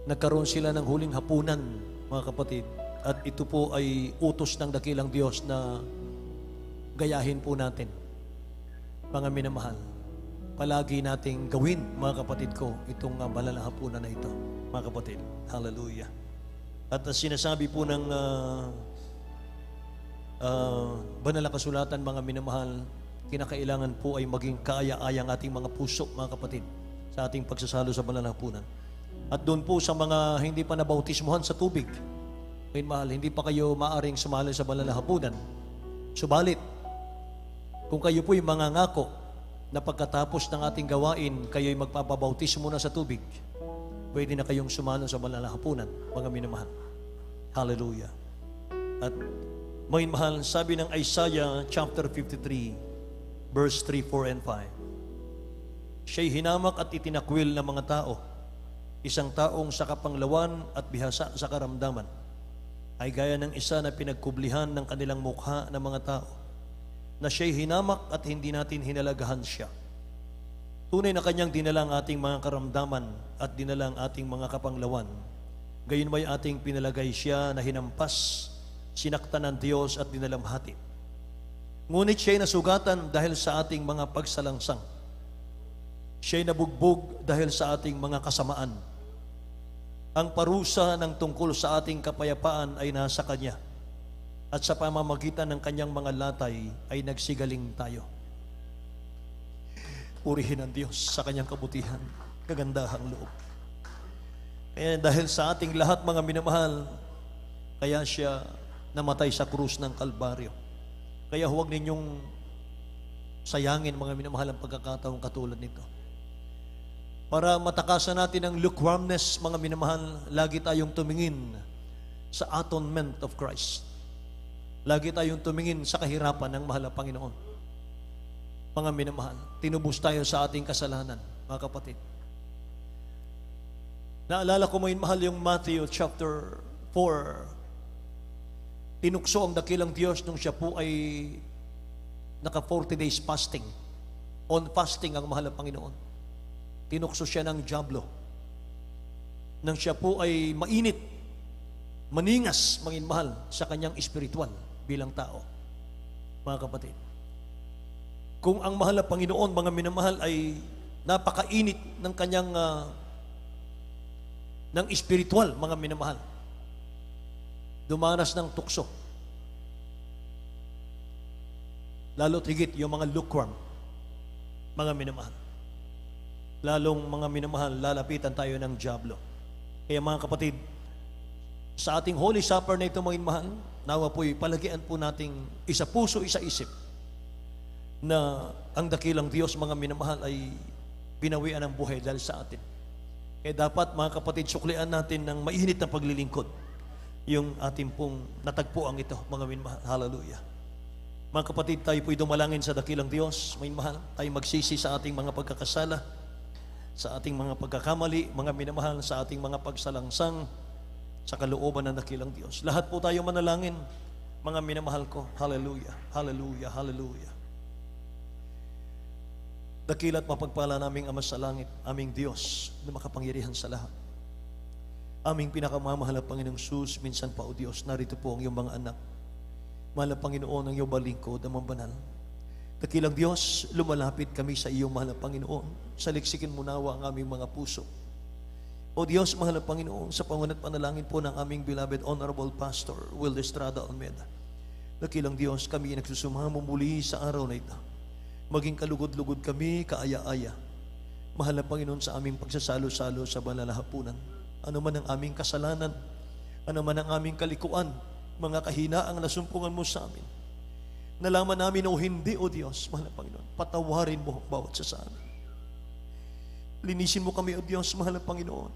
Nagkaroon sila ng huling hapunan, mga kapatid, at ito po ay utos ng dakilang Diyos na gayahin po natin, mga minamahal. Palagi nating gawin, mga kapatid ko, itong malalang hapunan na ito, mga kapatid. Hallelujah. At sinasabi po ng banal na kasulatan, mga minamahal, kinakailangan po ay maging kaaya-ayang ating mga puso, mga kapatid, sa ating pagsasalo sa banal na hapunan. At doon po sa mga hindi pa nabautismuhan sa tubig, ngayon mahal, hindi pa kayo maaring sumali sa banal na hapunan. Subalit, kung kayo po'y mangangako na pagkatapos ng ating gawain, kayo'y magpapabautismo na sa tubig, pwede na kayong sumalo sa banal na hapunan, mga minamahal. Hallelujah. At mga mahal, sabi ng Isaiah chapter 53, verse 3, 4, and 5, siya'y hinamak at itinakwil ng mga tao, isang taong sa kapanglawan at bihasa sa karamdaman, ay gaya ng isa na pinagkublihan ng kanilang mukha ng mga tao, na siya'y hinamak at hindi natin hinalagahan siya. Tunay na kanyang dinala ang ating mga karamdaman at dinala ang ating mga kapanglawan. Gayon may ating pinalagay siya na hinampas, sinaktan ng Diyos at dinalamhati. Ngunit siya'y nasugatan dahil sa ating mga pagsalangsang. Siya'y nabugbog dahil sa ating mga kasamaan. Ang parusa ng tungkol sa ating kapayapaan ay nasa Kanya, at sa pamamagitan ng Kanyang mga latay ay nagsigaling tayo. Purihin ang Diyos sa Kanyang kabutihan, kagandahang loob. Kaya dahil sa ating lahat, mga minamahal, kaya siya namatay sa krus ng Kalbaryo. Kaya huwag ninyong sayangin, mga minamahal, ang pagkakataong katulad nito. Para matakasan natin ang lukewarmness, mga minamahal, lagi tayong tumingin sa atonement of Christ. Lagi tayong tumingin sa kahirapan ng mahal na Panginoon. Mga minamahal, tinubos tayo sa ating kasalanan, mga kapatid. Naalala ko, mga mahal, yung Matthew chapter 4. Tinukso ang dakilang Diyos nung siya po ay naka 40 days fasting. On fasting ang mahal na Panginoon. Tinukso siya ng dyablo. Nang siya po ay mainit, maningas, mahal, sa kanyang espiritual bilang tao. Mga kapatid, kung ang mahal na Panginoon, mga minamahal, ay napakainit ng kanyang ng espiritual, mga minamahal, dumanas ng tukso. Lalo't higit yung mga lukewarm, mga minamahal. Lalong, mga minamahal, lalapitan tayo ng dyablo. Kaya mga kapatid, sa ating Holy Supper na ito, mga minamahal, nawa po'y palagian po nating isa puso, isa isip, na ang dakilang Diyos, mga minamahal, ay binawian ng buhay dahil sa atin. Kaya dapat, mga kapatid, suklian natin ng mainit na paglilingkod yung ating pong natagpuan ito, mga minamahal. Hallelujah. Mga kapatid, tayo po'y dumalangin sa dakilang Diyos, mga minamahal, tayo magsisi sa ating mga pagkakasala, sa ating mga pagkakamali, mga minamahal, sa ating mga pagsalangsang, sa kalooban ng dakilang Diyos. Lahat po tayo manalangin, mga minamahal ko. Hallelujah, hallelujah, hallelujah. Dakila't mapagpala naming Ama sa langit, aming Diyos na makapangyarihan sa lahat. Aming pinakamamahal na Panginoong Sus, minsan pa, O Diyos, narito po ang iyong mga anak. Mahal na Panginoon, ang iyong balingkod, ang banal. Dakilang Diyos, lumalapit kami sa iyong mahal na Panginoon. Saliksikin mo nawa ang aming mga puso. O Diyos, mahal na Panginoon, sa pangunat panalangin po ng aming beloved Honorable Pastor Will Estrada Almeida. Dakilang Diyos, kami nagsusumamo muli sa araw na ito. Maging kalugod-lugod kami, kaaya-aya. Mahal na Panginoon, sa aming pagsasalo-salo sa banal na hapunan. Ano man ang aming kasalanan, ano man ang aming kalikuan, mga kahinaang nasumpungan mo sa amin. Nalaman namin o hindi, O Diyos, mahal na Panginoon, patawarin mo bawat sasana. Linisin mo kami, O Diyos, mahal na Panginoon.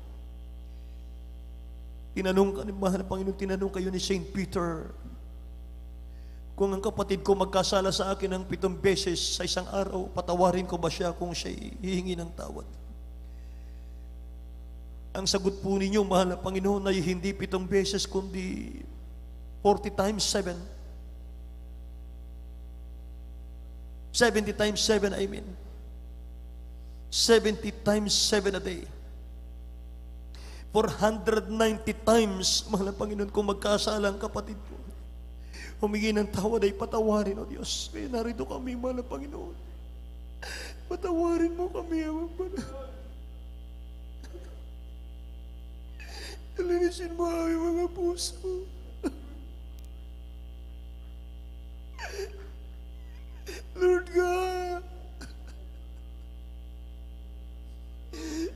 Mahal na Panginoon, tinanong kayo ni Saint Peter, kung ang kapatid ko magkasala sa akin ng 7 beses sa isang araw, patawarin ko ba siya kung siya hihingi ng tawad? Ang sagot po ninyo, mahal na Panginoon, ay hindi 7 beses, kundi 40 times 7. 70 times 7, I mean. 70 times 7 a day. 490 times, mahal na Panginoon, kung magkasala ang kapatid ko, humingi ng tawad ay patawarin, O Diyos. Kaya narito kami, mahal na Panginoon. Patawarin mo kami, Amang Banal. Linisin mo ang aming mga puso. Lord God,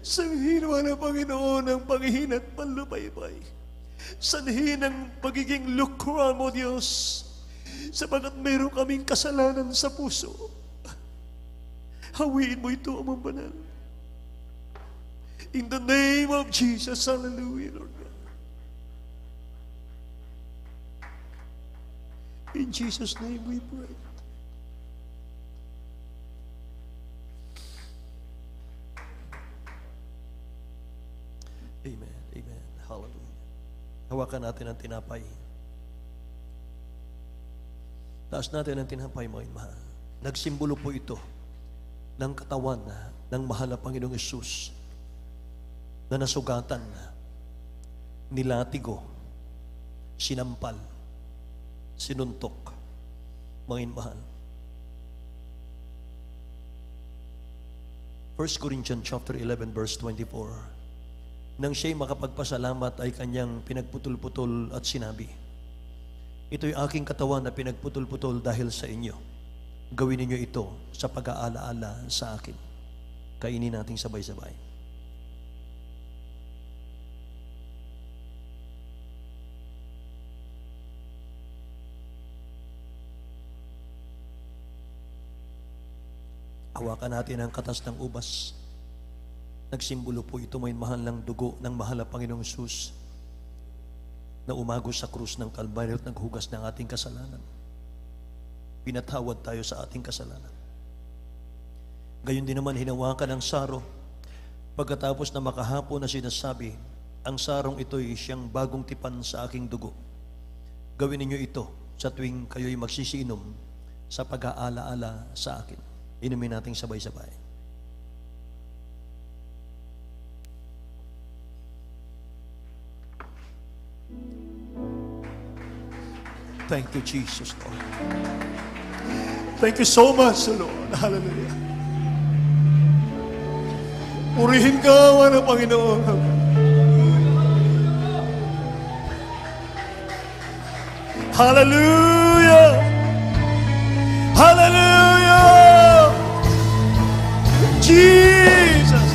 sanhin mo na, Panginoon, ang panghihin at panlupay-pay. Sanhin ang pagiging lukewarm, O Diyos, sapagat mayroon kaming kasalanan sa puso. Hawiin mo ito, Amang Banal. In the name of Jesus, hallelujah, Lord God. In Jesus' name we pray. Amen, amen, hallelujah. Hawakan natin ang tinapay. Taas natin ang tinapay, mga mahal. Nagsimbolo po ito ng katawan ng mahal na Panginoong Hesus na nasugatan, nilatigo, sinampal, sinuntok, mga mahal. 1 Corinthians chapter 11 verse 24. Nang siya'y makapagpasalamat ay kanyang pinagputol-putol at sinabi, ito'y aking katawan na pinagputol-putol dahil sa inyo. Gawin ninyo ito sa pag-aalaala sa akin. Kainin nating sabay-sabay. Hawakan natin ang katas ng ubas. Nagsimbolo po ito, may mahal ng dugo ng mahal na Panginoong Hesus na umagos sa krus ng Kalbaryo at naghugas ng ating kasalanan. Pinatawad tayo sa ating kasalanan. Gayon din naman hinawakan ang saro pagkatapos na makahapon na sinasabi, ang sarong ito'y siyang bagong tipan sa aking dugo. Gawin ninyo ito sa tuwing kayo'y magsisiinom sa pag-aalaala sa akin. Inumin nating sabay-sabay. Thank you, Jesus, Lord. Thank you so much, Lord. Hallelujah. Purihin ka, ng Panginoon. Hallelujah. Hallelujah. Jesus.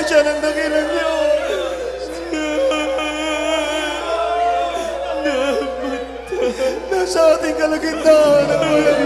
siya ng dakilang Diyos. Nasa ating kalagitnaan ang walang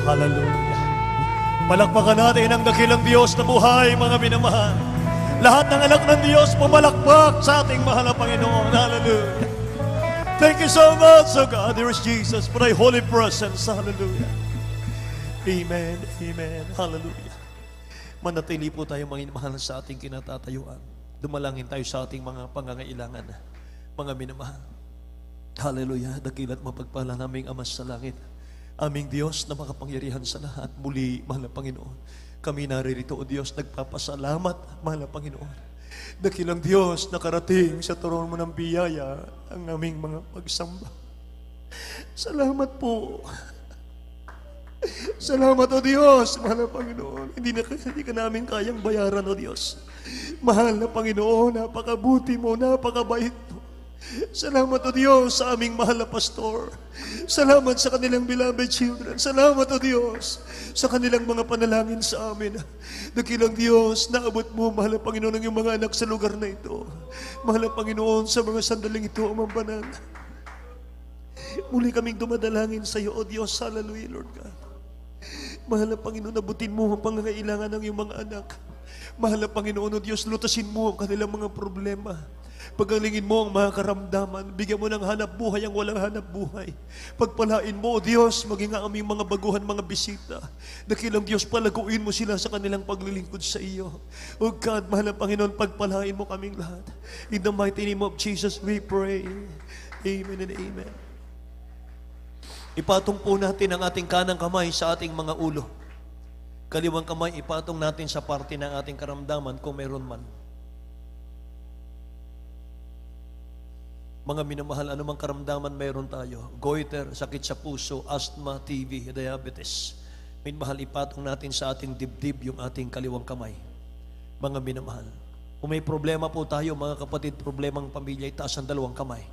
Hallelujah. Palakpakan natin ang dakilang Diyos na buhay, mga minamahal. Lahat ng anak ng Diyos pumalakpak sa ating mahal na Panginoon. Hallelujah. Thank you so much, oh God, there is Jesus, for thy holy presence. Hallelujah. Amen. Amen. Hallelujah. Manatili po tayo, mga minamahal, sa ating kinatatayuan. Dumalangin tayo sa ating mga pangangailangan, mga minamahal. Hallelujah. Dakilat mapagpala naming Ama sa langit, aming Diyos na makapangyarihan sa lahat. Muli, mahal na Panginoon, kami naririto, O Diyos, nagpapasalamat, mahal na Panginoon. Dakilang Diyos, nakarating sa trono mo ng biyaya ang aming mga pagsamba. Salamat po. Salamat, O Diyos, mahal na Panginoon. Hindi ka namin kayang bayaran, O Diyos. Mahal na Panginoon, napakabuti mo, napakabait mo. Salamat, O Diyos, sa aming mahal na pastor. Salamat sa kanilang beloved children. Salamat, O Diyos, sa kanilang mga panalangin sa amin. Dakilang Diyos, naabot mo, mahal na Panginoon, ang iyong mga anak sa lugar na ito. Mahal na Panginoon, sa mga sandaling ito, Amang Banal, muli kaming dumadalangin sa iyo, O Diyos. Hallelujah, Lord God. Mahal na Panginoon, nabutin mo ang pangangailangan ng iyong mga anak. Mahal na Panginoon, O Diyos, lutasin mo ang kanilang mga problema. Pagalingin mo ang mga karamdaman. Bigyan mo ng hanap buhay ang walang hanap buhay. Pagpalain mo, O Diyos, maging ang aming mga baguhan, mga bisita. Dakilang Diyos, palaguin mo sila sa kanilang paglilingkod sa iyo. O God, mahal na Panginoon, pagpalain mo kaming lahat. In the mighty name of Jesus, we pray. Amen and amen. Ipatong po natin ang ating kanang kamay sa ating mga ulo. Kaliwang kamay, ipatong natin sa parte ng ating karamdaman kung meron man. Mga minamahal, anumang karamdaman mayroon tayo. Goiter, sakit sa puso, asthma, TB, diabetes. Minamahal, ipatong natin sa ating dibdib yung ating kaliwang kamay. Mga minamahal, kung may problema po tayo, mga kapatid, problemang pamilya, itaas ang dalawang kamay.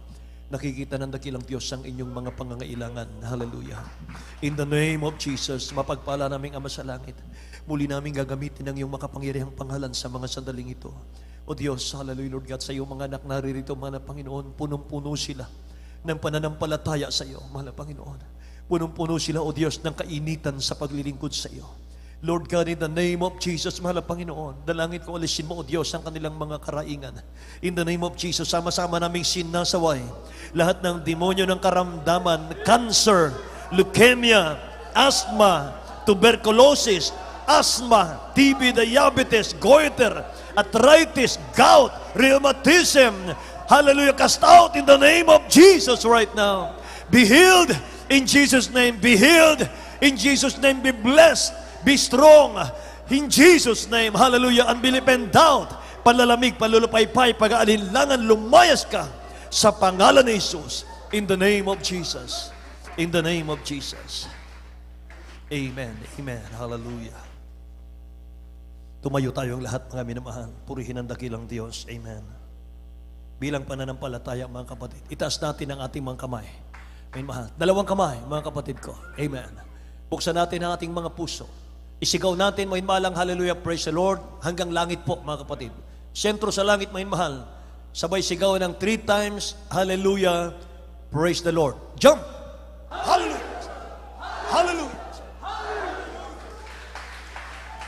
Nakikita ng dakilang Diyos ang inyong mga pangangailangan. Hallelujah. In the name of Jesus, mapagpala naming Ama sa langit, muli namin gagamitin ang iyong makapangyarihang pangalan sa mga sandaling ito. O Diyos, hallelujah, Lord God, sa iyong mga anak naririto, mga Panginoon, punong-puno sila ng pananampalataya sa iyo, mga Panginoon. Punong-puno sila, O Diyos, ng kainitan sa paglilingkod sa iyo. Lord God, in the name of Jesus, mahal na Panginoon, dalangin ko, alisin mo, O Diyos, ang kanilang mga karaingan. In the name of Jesus, sama-sama naming sinasaway lahat ng demonyo ng karamdaman, cancer, leukemia, asthma, tuberculosis, asthma, TB, diabetes, goiter, arthritis, gout, rheumatism. Hallelujah. Cast out in the name of Jesus right now. Be healed in Jesus' name. Be healed in Jesus' name. Be blessed. Be strong in Jesus' name. Hallelujah. Unbelief and doubt, panlalamig, panlulupaypay, pag-aalinlangan, lumayas ka sa pangalan ni Jesus. In the name of Jesus. In the name of Jesus. Amen. Amen. Hallelujah. Tumayo tayong lahat, mga minamahal. Purihin ang dakilang Diyos. Amen. Bilang pananampalataya, mga kapatid, itaas natin ang ating mga kamay. Amen, mahal. Dalawang kamay, mga kapatid ko. Amen. Buksan natin ang ating mga puso. Isigaw natin, mga mahalang hallelujah, praise the Lord, hanggang langit po, mga kapatid. Sentro sa langit, mga mahal. Sabay sigaw ng 3 times, hallelujah, praise the Lord. Jump! Hallelujah! Hallelujah!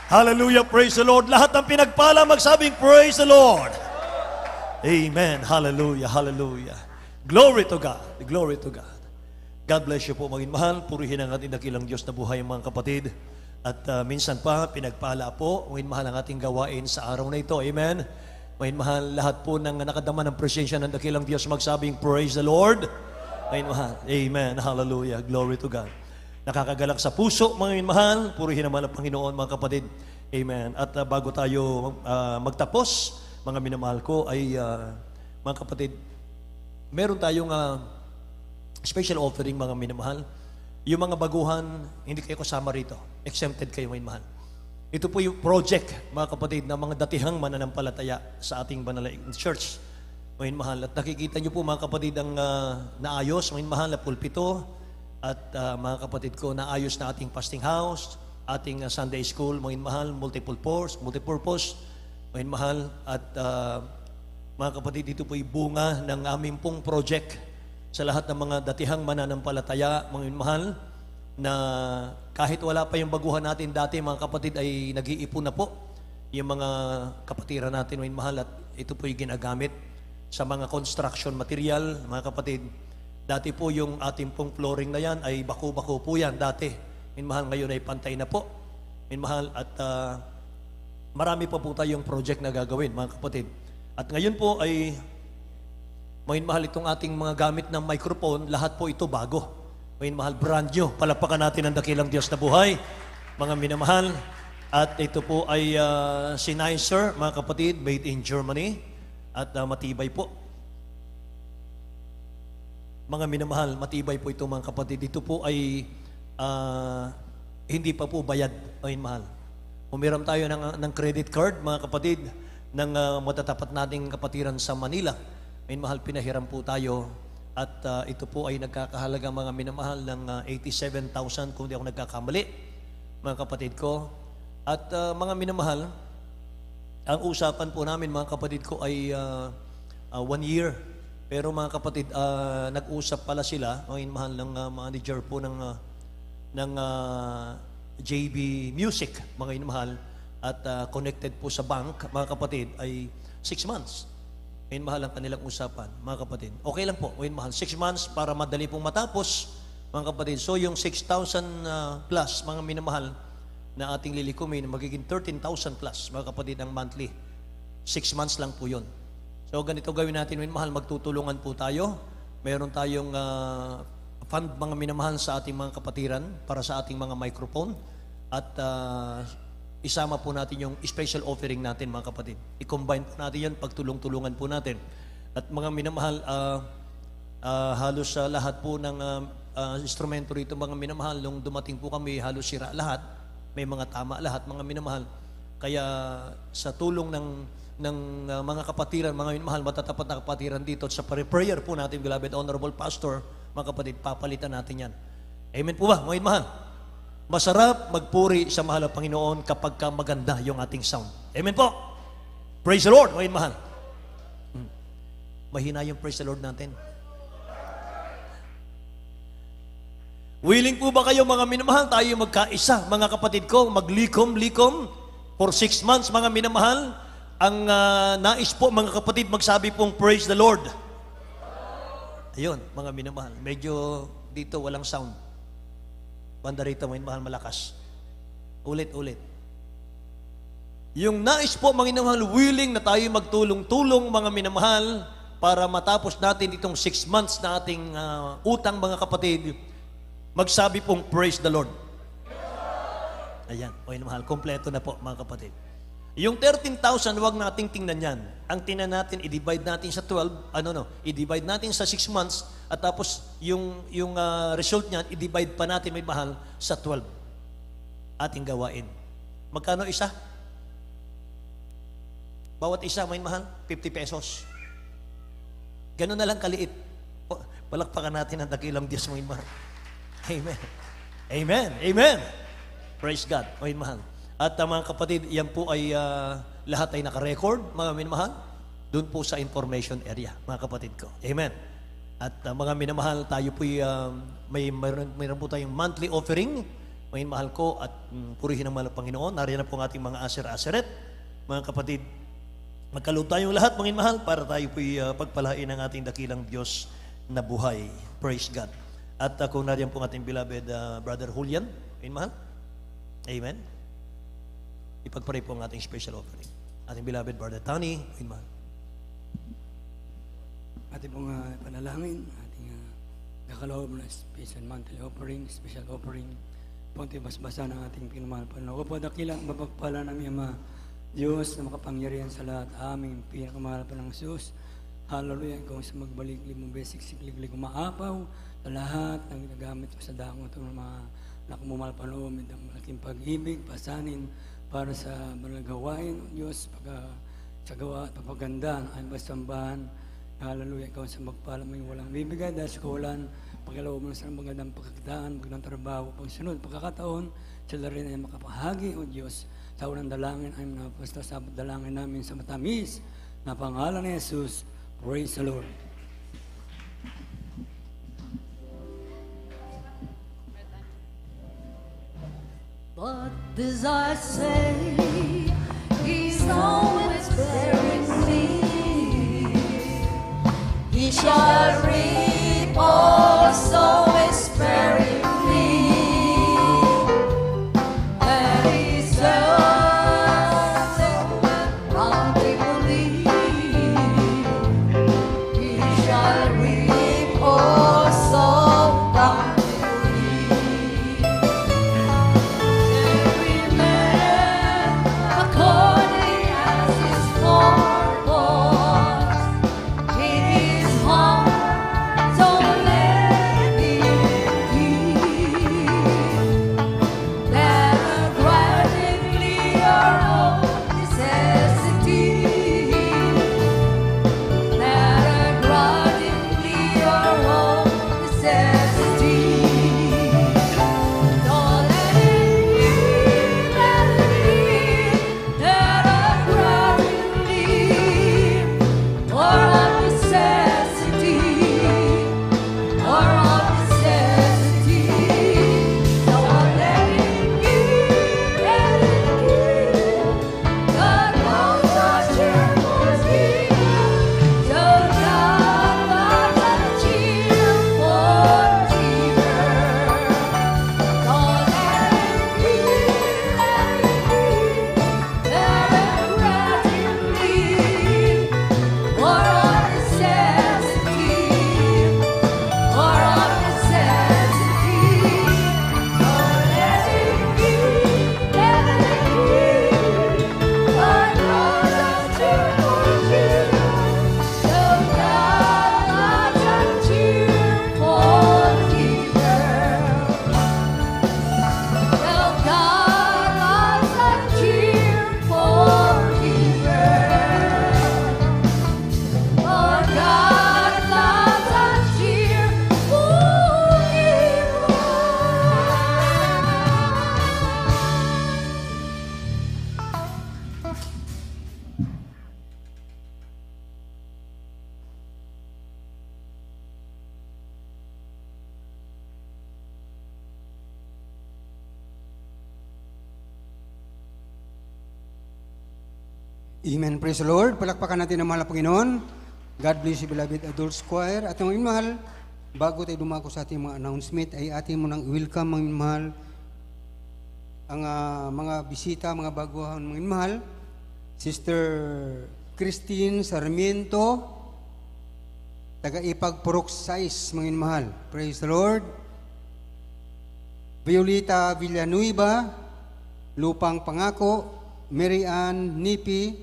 Hallelujah, praise the Lord. Lahat ng pinagpala magsabing, praise the Lord. Amen. Hallelujah, hallelujah. Glory to God. Glory to God. God bless you po, mga mahal. Purihin ang ating dakilang Diyos na buhay, mga kapatid. At minsan pa, pinagpala po, mga mahal, ang ating gawain sa araw na ito. Amen. Mga mahal, lahat po ng nakadama ng presensya ng dakilang Diyos magsabing, praise the Lord. Mga mahal. Amen. Hallelujah. Glory to God. Nakakagalak sa puso, mga mahal. Purihin naman ang Panginoon, mga kapatid. Amen. At bago tayo magtapos, mga minamahal ko, ay mga kapatid, meron tayong special offering, mga minamahal. Yung mga baguhan, hindi kayo kasama rito. Exempted kayo, mga minamahal. Ito po yung project, mga kapatid, na mga datihang mananampalataya sa ating banal na church, mga minamahal. At nakikita nyo po, mga kapatid, ang naayos, mga minamahal, na pulpito. At mga kapatid ko, naayos na ating fasting house, ating Sunday school, mga mahal, multipurpose, mga mahal. At mga kapatid, dito po ay bunga ng aming pong project sa lahat ng mga datihang mananampalataya, mga mahal, na kahit wala pa yung baguhan natin dati, mga kapatid, ay nag-iipon na po yung mga kapatiran natin, mga mahal. At ito po yung ginagamit sa mga construction material, mga kapatid. Dati po yung ating pong flooring na yan ay bako-bako po yan dati. Minmahal, ngayon ay pantay na po. Minmahal, at marami pa po tayong project na gagawin, mga kapatid. At ngayon po ay, minmahal, itong ating mga gamit ng microphone, lahat po ito bago. Minmahal, brand new. Palapakan natin ang dakilang Diyos na buhay, mga minamahal. At ito po ay Sennheiser, mga kapatid, made in Germany. At matibay po. Mga minamahal, matibay po ito, mga kapatid. Ito po ay hindi pa po bayad, mga mahal. Umiram tayo ng credit card, mga kapatid, ng matatapat nating kapatiran sa Manila. Mga mahal, pinahiram po tayo. At ito po ay nagkakahalaga, mga minamahal, ng 87,000 kung di ako nagkakamali, mga kapatid ko. At mga minamahal, ang usapan po namin, mga kapatid ko, ay 1 year. Pero mga kapatid, nag-usap pala sila, mga mahal, ng manager po ng JB Music, mga mahal, at connected po sa bank, mga kapatid, ay 6 months. Mga mahal ang kanilang usapan, mga kapatid. Okay lang po, mga mahal, 6 months para madali pong matapos, mga kapatid. So yung 6,000 plus, mga minamahal, na ating lilikumin, magiging 13,000 plus, mga kapatid, ang monthly. 6 months lang po yun. So ganito gawin natin, mga mahal, magtutulungan po tayo. Meron tayong fund, mga minamahal, sa ating mga kapatiran para sa ating mga microphone. At isama po natin yung special offering natin, mga kapatid. I-combine po natin yan, pagtulong-tulungan po natin. At mga minamahal, halos lahat po ng instrumento rito, mga minamahal, nung dumating po kami, halos sira lahat. May mga tama lahat, mga minamahal. Kaya sa tulong ng mga kapatiran, mga minamahal, matatapat na kapatiran dito, at sa prayer po natin, beloved Honorable Pastor, mga kapatid, papalitan natin yan. Amen po ba, mga minamahal? Masarap magpuri sa mahal na Panginoon kapag ka maganda yung ating sound. Amen po. Praise the Lord, mga minamahal. Mahina yung praise the Lord natin. Willing po ba kayo, mga minamahal, tayo magkaisa, mga kapatid ko, maglikom-likom for 6 months, mga minamahal? Ang nais po, mga kapatid, magsabi pong praise the Lord. Ayun, mga minamahal. Medyo dito walang sound. Banda rito, mga minamahal, malakas. Ulit-ulit. Yung nais po, mga minamahal, willing na tayo magtulong-tulong, mga minamahal, para matapos natin itong 6 months na ating utang, mga kapatid, magsabi pong praise the Lord. Ayan, mga minamahal, kompleto na po, mga kapatid. Yung 13,000, huwag nating tingnan yan. Ang tingnan natin, i-divide natin sa 12, i-divide natin sa 6 months, at tapos yung result niyan, i-divide pa natin, may mahal, sa 12. Ating gawain. Magkano isa? Bawat isa, may mahal, 50 pesos. Ganun na lang kaliit. Palakpakan natin ang dakilang Diyos, may mahal. Amen. Amen. Amen. Praise God, may mahal. At mga kapatid, yan po ay lahat ay naka-record, mga minamahal, doon po sa information area, mga kapatid ko. Amen. At mga minamahal, tayo po mayroon po tayong monthly offering, mga minamahal ko, at purihin ang mahal Panginoon. Nariyan na po ang ating mga aser-aseret, mga kapatid. Magkaloob tayong lahat, mga minamahal, para tayo po pagpalain ng ating dakilang Diyos na buhay. Praise God. At kung nariyan po ang ating beloved Brother Julian, mga minamahal. Amen. Ipagpray po ang ating special offering. Ating beloved Brother Tony, Amen. Ating pong panalangin, ating kakaloob na special monthly offering, special offering, punti basbasa ng ating pinamahal Panginoon. Opo, dakilang mapagpala namin Ama, Diyos na makapangyarihan sa lahat, aming pinakamahal pa ng Diyos. Hallelujah, kung sa magbalik limong beses, sikliglig umaapaw sa lahat ng ginagamit sa daong ito ng mga nakumumahal Panginoon, ang malaking pag-ibig, pasanin, para sa banal gawain, O Diyos, sa gawa at papaganda ng aming basambahan. Hallelujah, ikaw sa magpala mo yung walang bibigay dahil sa kawalan, pagkaloob mo sa magandang pagkakitaan, magandang trabaho, pagsunod, pagkakataon, sila rin ay makapahagi, O Diyos, sa unang dalangin ay napasta sa dalangin namin sa matamis na pangalan ni Jesus. Praise the Lord. But this I say, He's always bearing me. He shall reap also is bearing me. And He says, bountifully, He shall reap also bountifully. Amen. Praise the Lord. Palakpakan natin ang mahal na Panginoon. God bless you, beloved Adults Choir. At ang mahal, bago tayo dumako sa ating mga announcement, ay ating mo nang welcome, mga mahal, ang mga bisita, mga baguhan, mga mahal, Sister Christine Sarmiento, taga-Ipagpurok 6, mga mahal. Praise the Lord. Violeta Villanueva, Lupang Pangako, Mary Ann Nipi,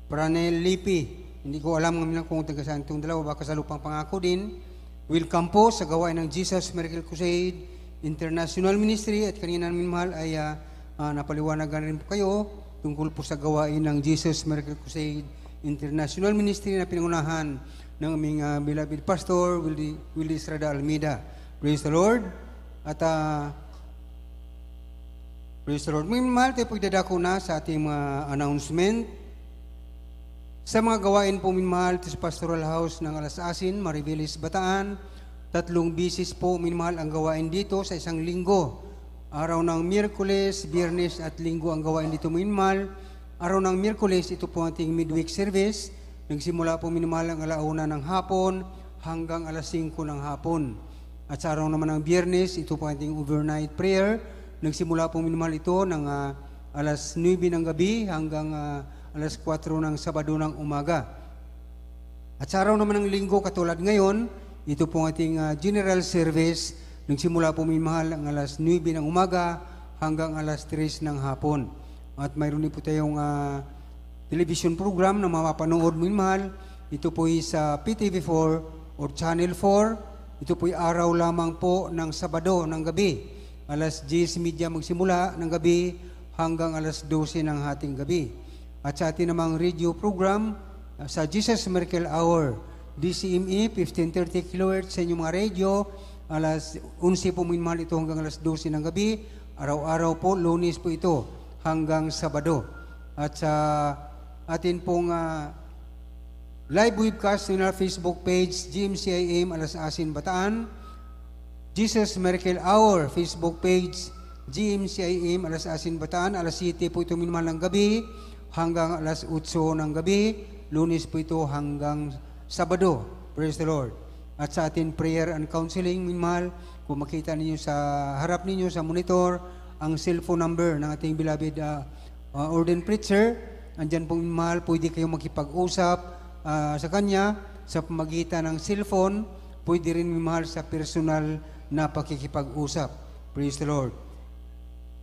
Pranel Lipi. Hindi ko alam kung taga saan itong dalawa, baka sa Lupang Pangako din. Welcome po sa gawain ng Jesus Miracle Crusade International Ministry, at kanina namin mahal ay napaliwanagan rin po kayo tungkol po sa gawain ng Jesus Miracle Crusade International Ministry na pinangunahan ng aming beloved Pastor Willie Estrada Almeida. Praise the Lord. At praise the Lord. Mga mahal, tayo pagdadako na sa ating mga announcement. Sa mga gawain po, minmahal, sa Pastoral House ng Alasasin, Maribeles, Bataan, 3 bisis po, minmahal, ang gawain dito sa isang linggo. Araw ng Miyerkules, Biyernes at Linggo ang gawain dito, minmahal. Araw ng Miyerkules, ito po ating midweek service. Nagsimula po, minmahal, ang 1:00 ng hapon hanggang 5:00 ng hapon. At sa araw naman ng Biyernes, ito po ating overnight prayer. Nagsimula po, minmahal, ito ng 9:00 ng gabi hanggang 4:00 ng Sabado ng umaga. At sa araw naman ng Linggo, katulad ngayon, ito po ang ating general service. Nagsimula po, minmahal, ang 9:00 ng umaga hanggang 3:00 ng hapon. At mayroon din po tayong television program na mapapanood, minmahal. Ito po sa PTV4 or Channel 4. Ito po araw lamang po ng Sabado ng gabi. 10:30 magsimula ng gabi hanggang 12:00 ng hating gabi. At sa ating namang radio program, sa Jesus Miracle Hour, DCME, 1530 kHz sa inyong mga radio, 11:00 po minmahal ito hanggang 12:00 ng gabi. Araw-araw po, Lunes po ito hanggang Sabado. At sa atin pong live webcast ng Facebook page, GMCIM Alasasin Bataan, Jesus Miracle Hour Facebook page, GMCIM Alasasin Bataan, 7:00 po ito minmahal ng gabi hanggang 8:00 ng gabi. Lunes po ito hanggang Sabado. Praise the Lord. At sa atin prayer and counseling, minmahal, kung makita ninyo sa harap ninyo sa monitor ang cellphone number ng ating beloved ordained preacher, andyan po, minmahal, pwede kayong makipag-usap sa kanya sa pamagitan ng cellphone. Pwede rin, minmahal, sa personal na pakikipag-usap. Praise the Lord.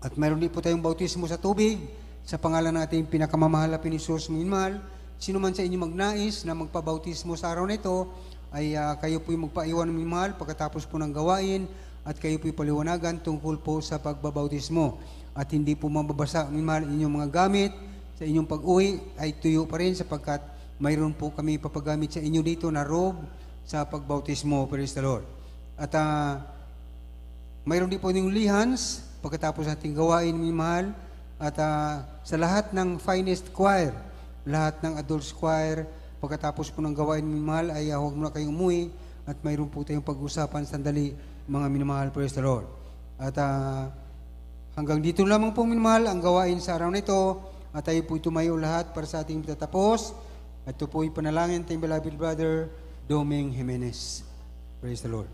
At mayroon din po tayong bautismo sa tubig sa pangalan ng ating pinakamamahal na Pinisos, minmahal. Sino man sa inyo magnais na magpabautismo sa araw na ito, ay kayo po'y magpaiwan, minmahal, pagkatapos po ng gawain, at kayo po'y paliwanagan tungkol po sa pagbabautismo. At hindi po mababasa, minmahal, inyong mga gamit sa inyong pag-uwi ay tuyo pa rin, sapagkat mayroon po kami papagamit sa inyo dito na robe sa pagbautismo. Praise the Lord. At mayroon din po yung lihans pagkatapos nating gawain, minmahal. At sa lahat ng finest choir, lahat ng adults choir, pagkatapos po ng gawain, minmahal, ay huwag muna kayong umuwi at mayroon po tayong pag-usapan sandali, mga minamahal. Praise the Lord. At hanggang dito lamang po, minmahal, ang gawain sa araw na ito, at tayo po tumayo lahat para sa ating tatapos. At ito po ipanalangin ating beloved brother Doming Jimenez. Praise the Lord.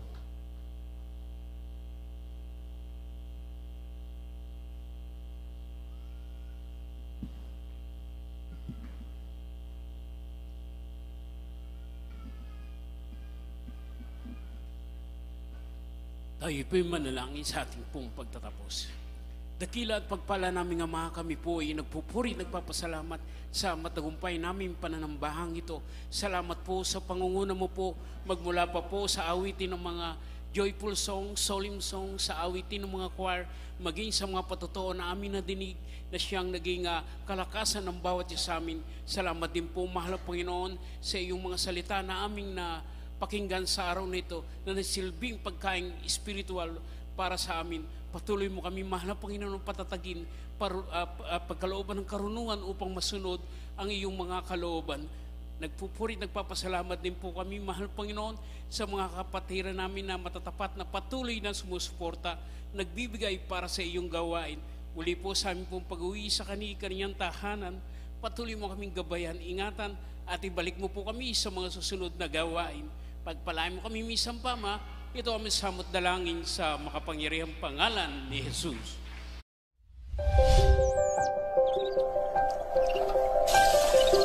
Tayo po'y manalangin sa ating pong pagtatapos. Dakila at pagpala namin nga mga kami po ay nagpupuri, nagpapasalamat sa matagumpay namin pananambahang ito. Salamat po sa pangunguna mo po, magmula pa po sa awitin ng mga joyful song, solemn song, sa awitin ng mga choir, maging sa mga patotoo na amin nadinig na siyang naging kalakasan ng bawat isa sa amin. Salamat din po, mahal na Panginoon, sa iyong mga salita na aming na pakinggan sa araw na ito na nasilbing pagkaing spiritual para sa amin. Patuloy mo kami, mahal na Panginoon, patatagin pagkalooban ng karunungan upang masunod ang iyong mga kalooban. Nagpupuri, nagpapasalamat din po kami, mahal Panginoon, sa mga kapatiran namin na matatapat na patuloy na sumusuporta, nagbibigay para sa iyong gawain. Muli po sa aming pong pag-uwi sa kanyang tahanan, patuloy mo kaming gabayan, ingatan, at ibalik mo po kami sa mga susunod na gawain. Pagpalain mo kami misang Pama, ito kami samot dalangin sa makapangyarihang pangalan ni Jesus.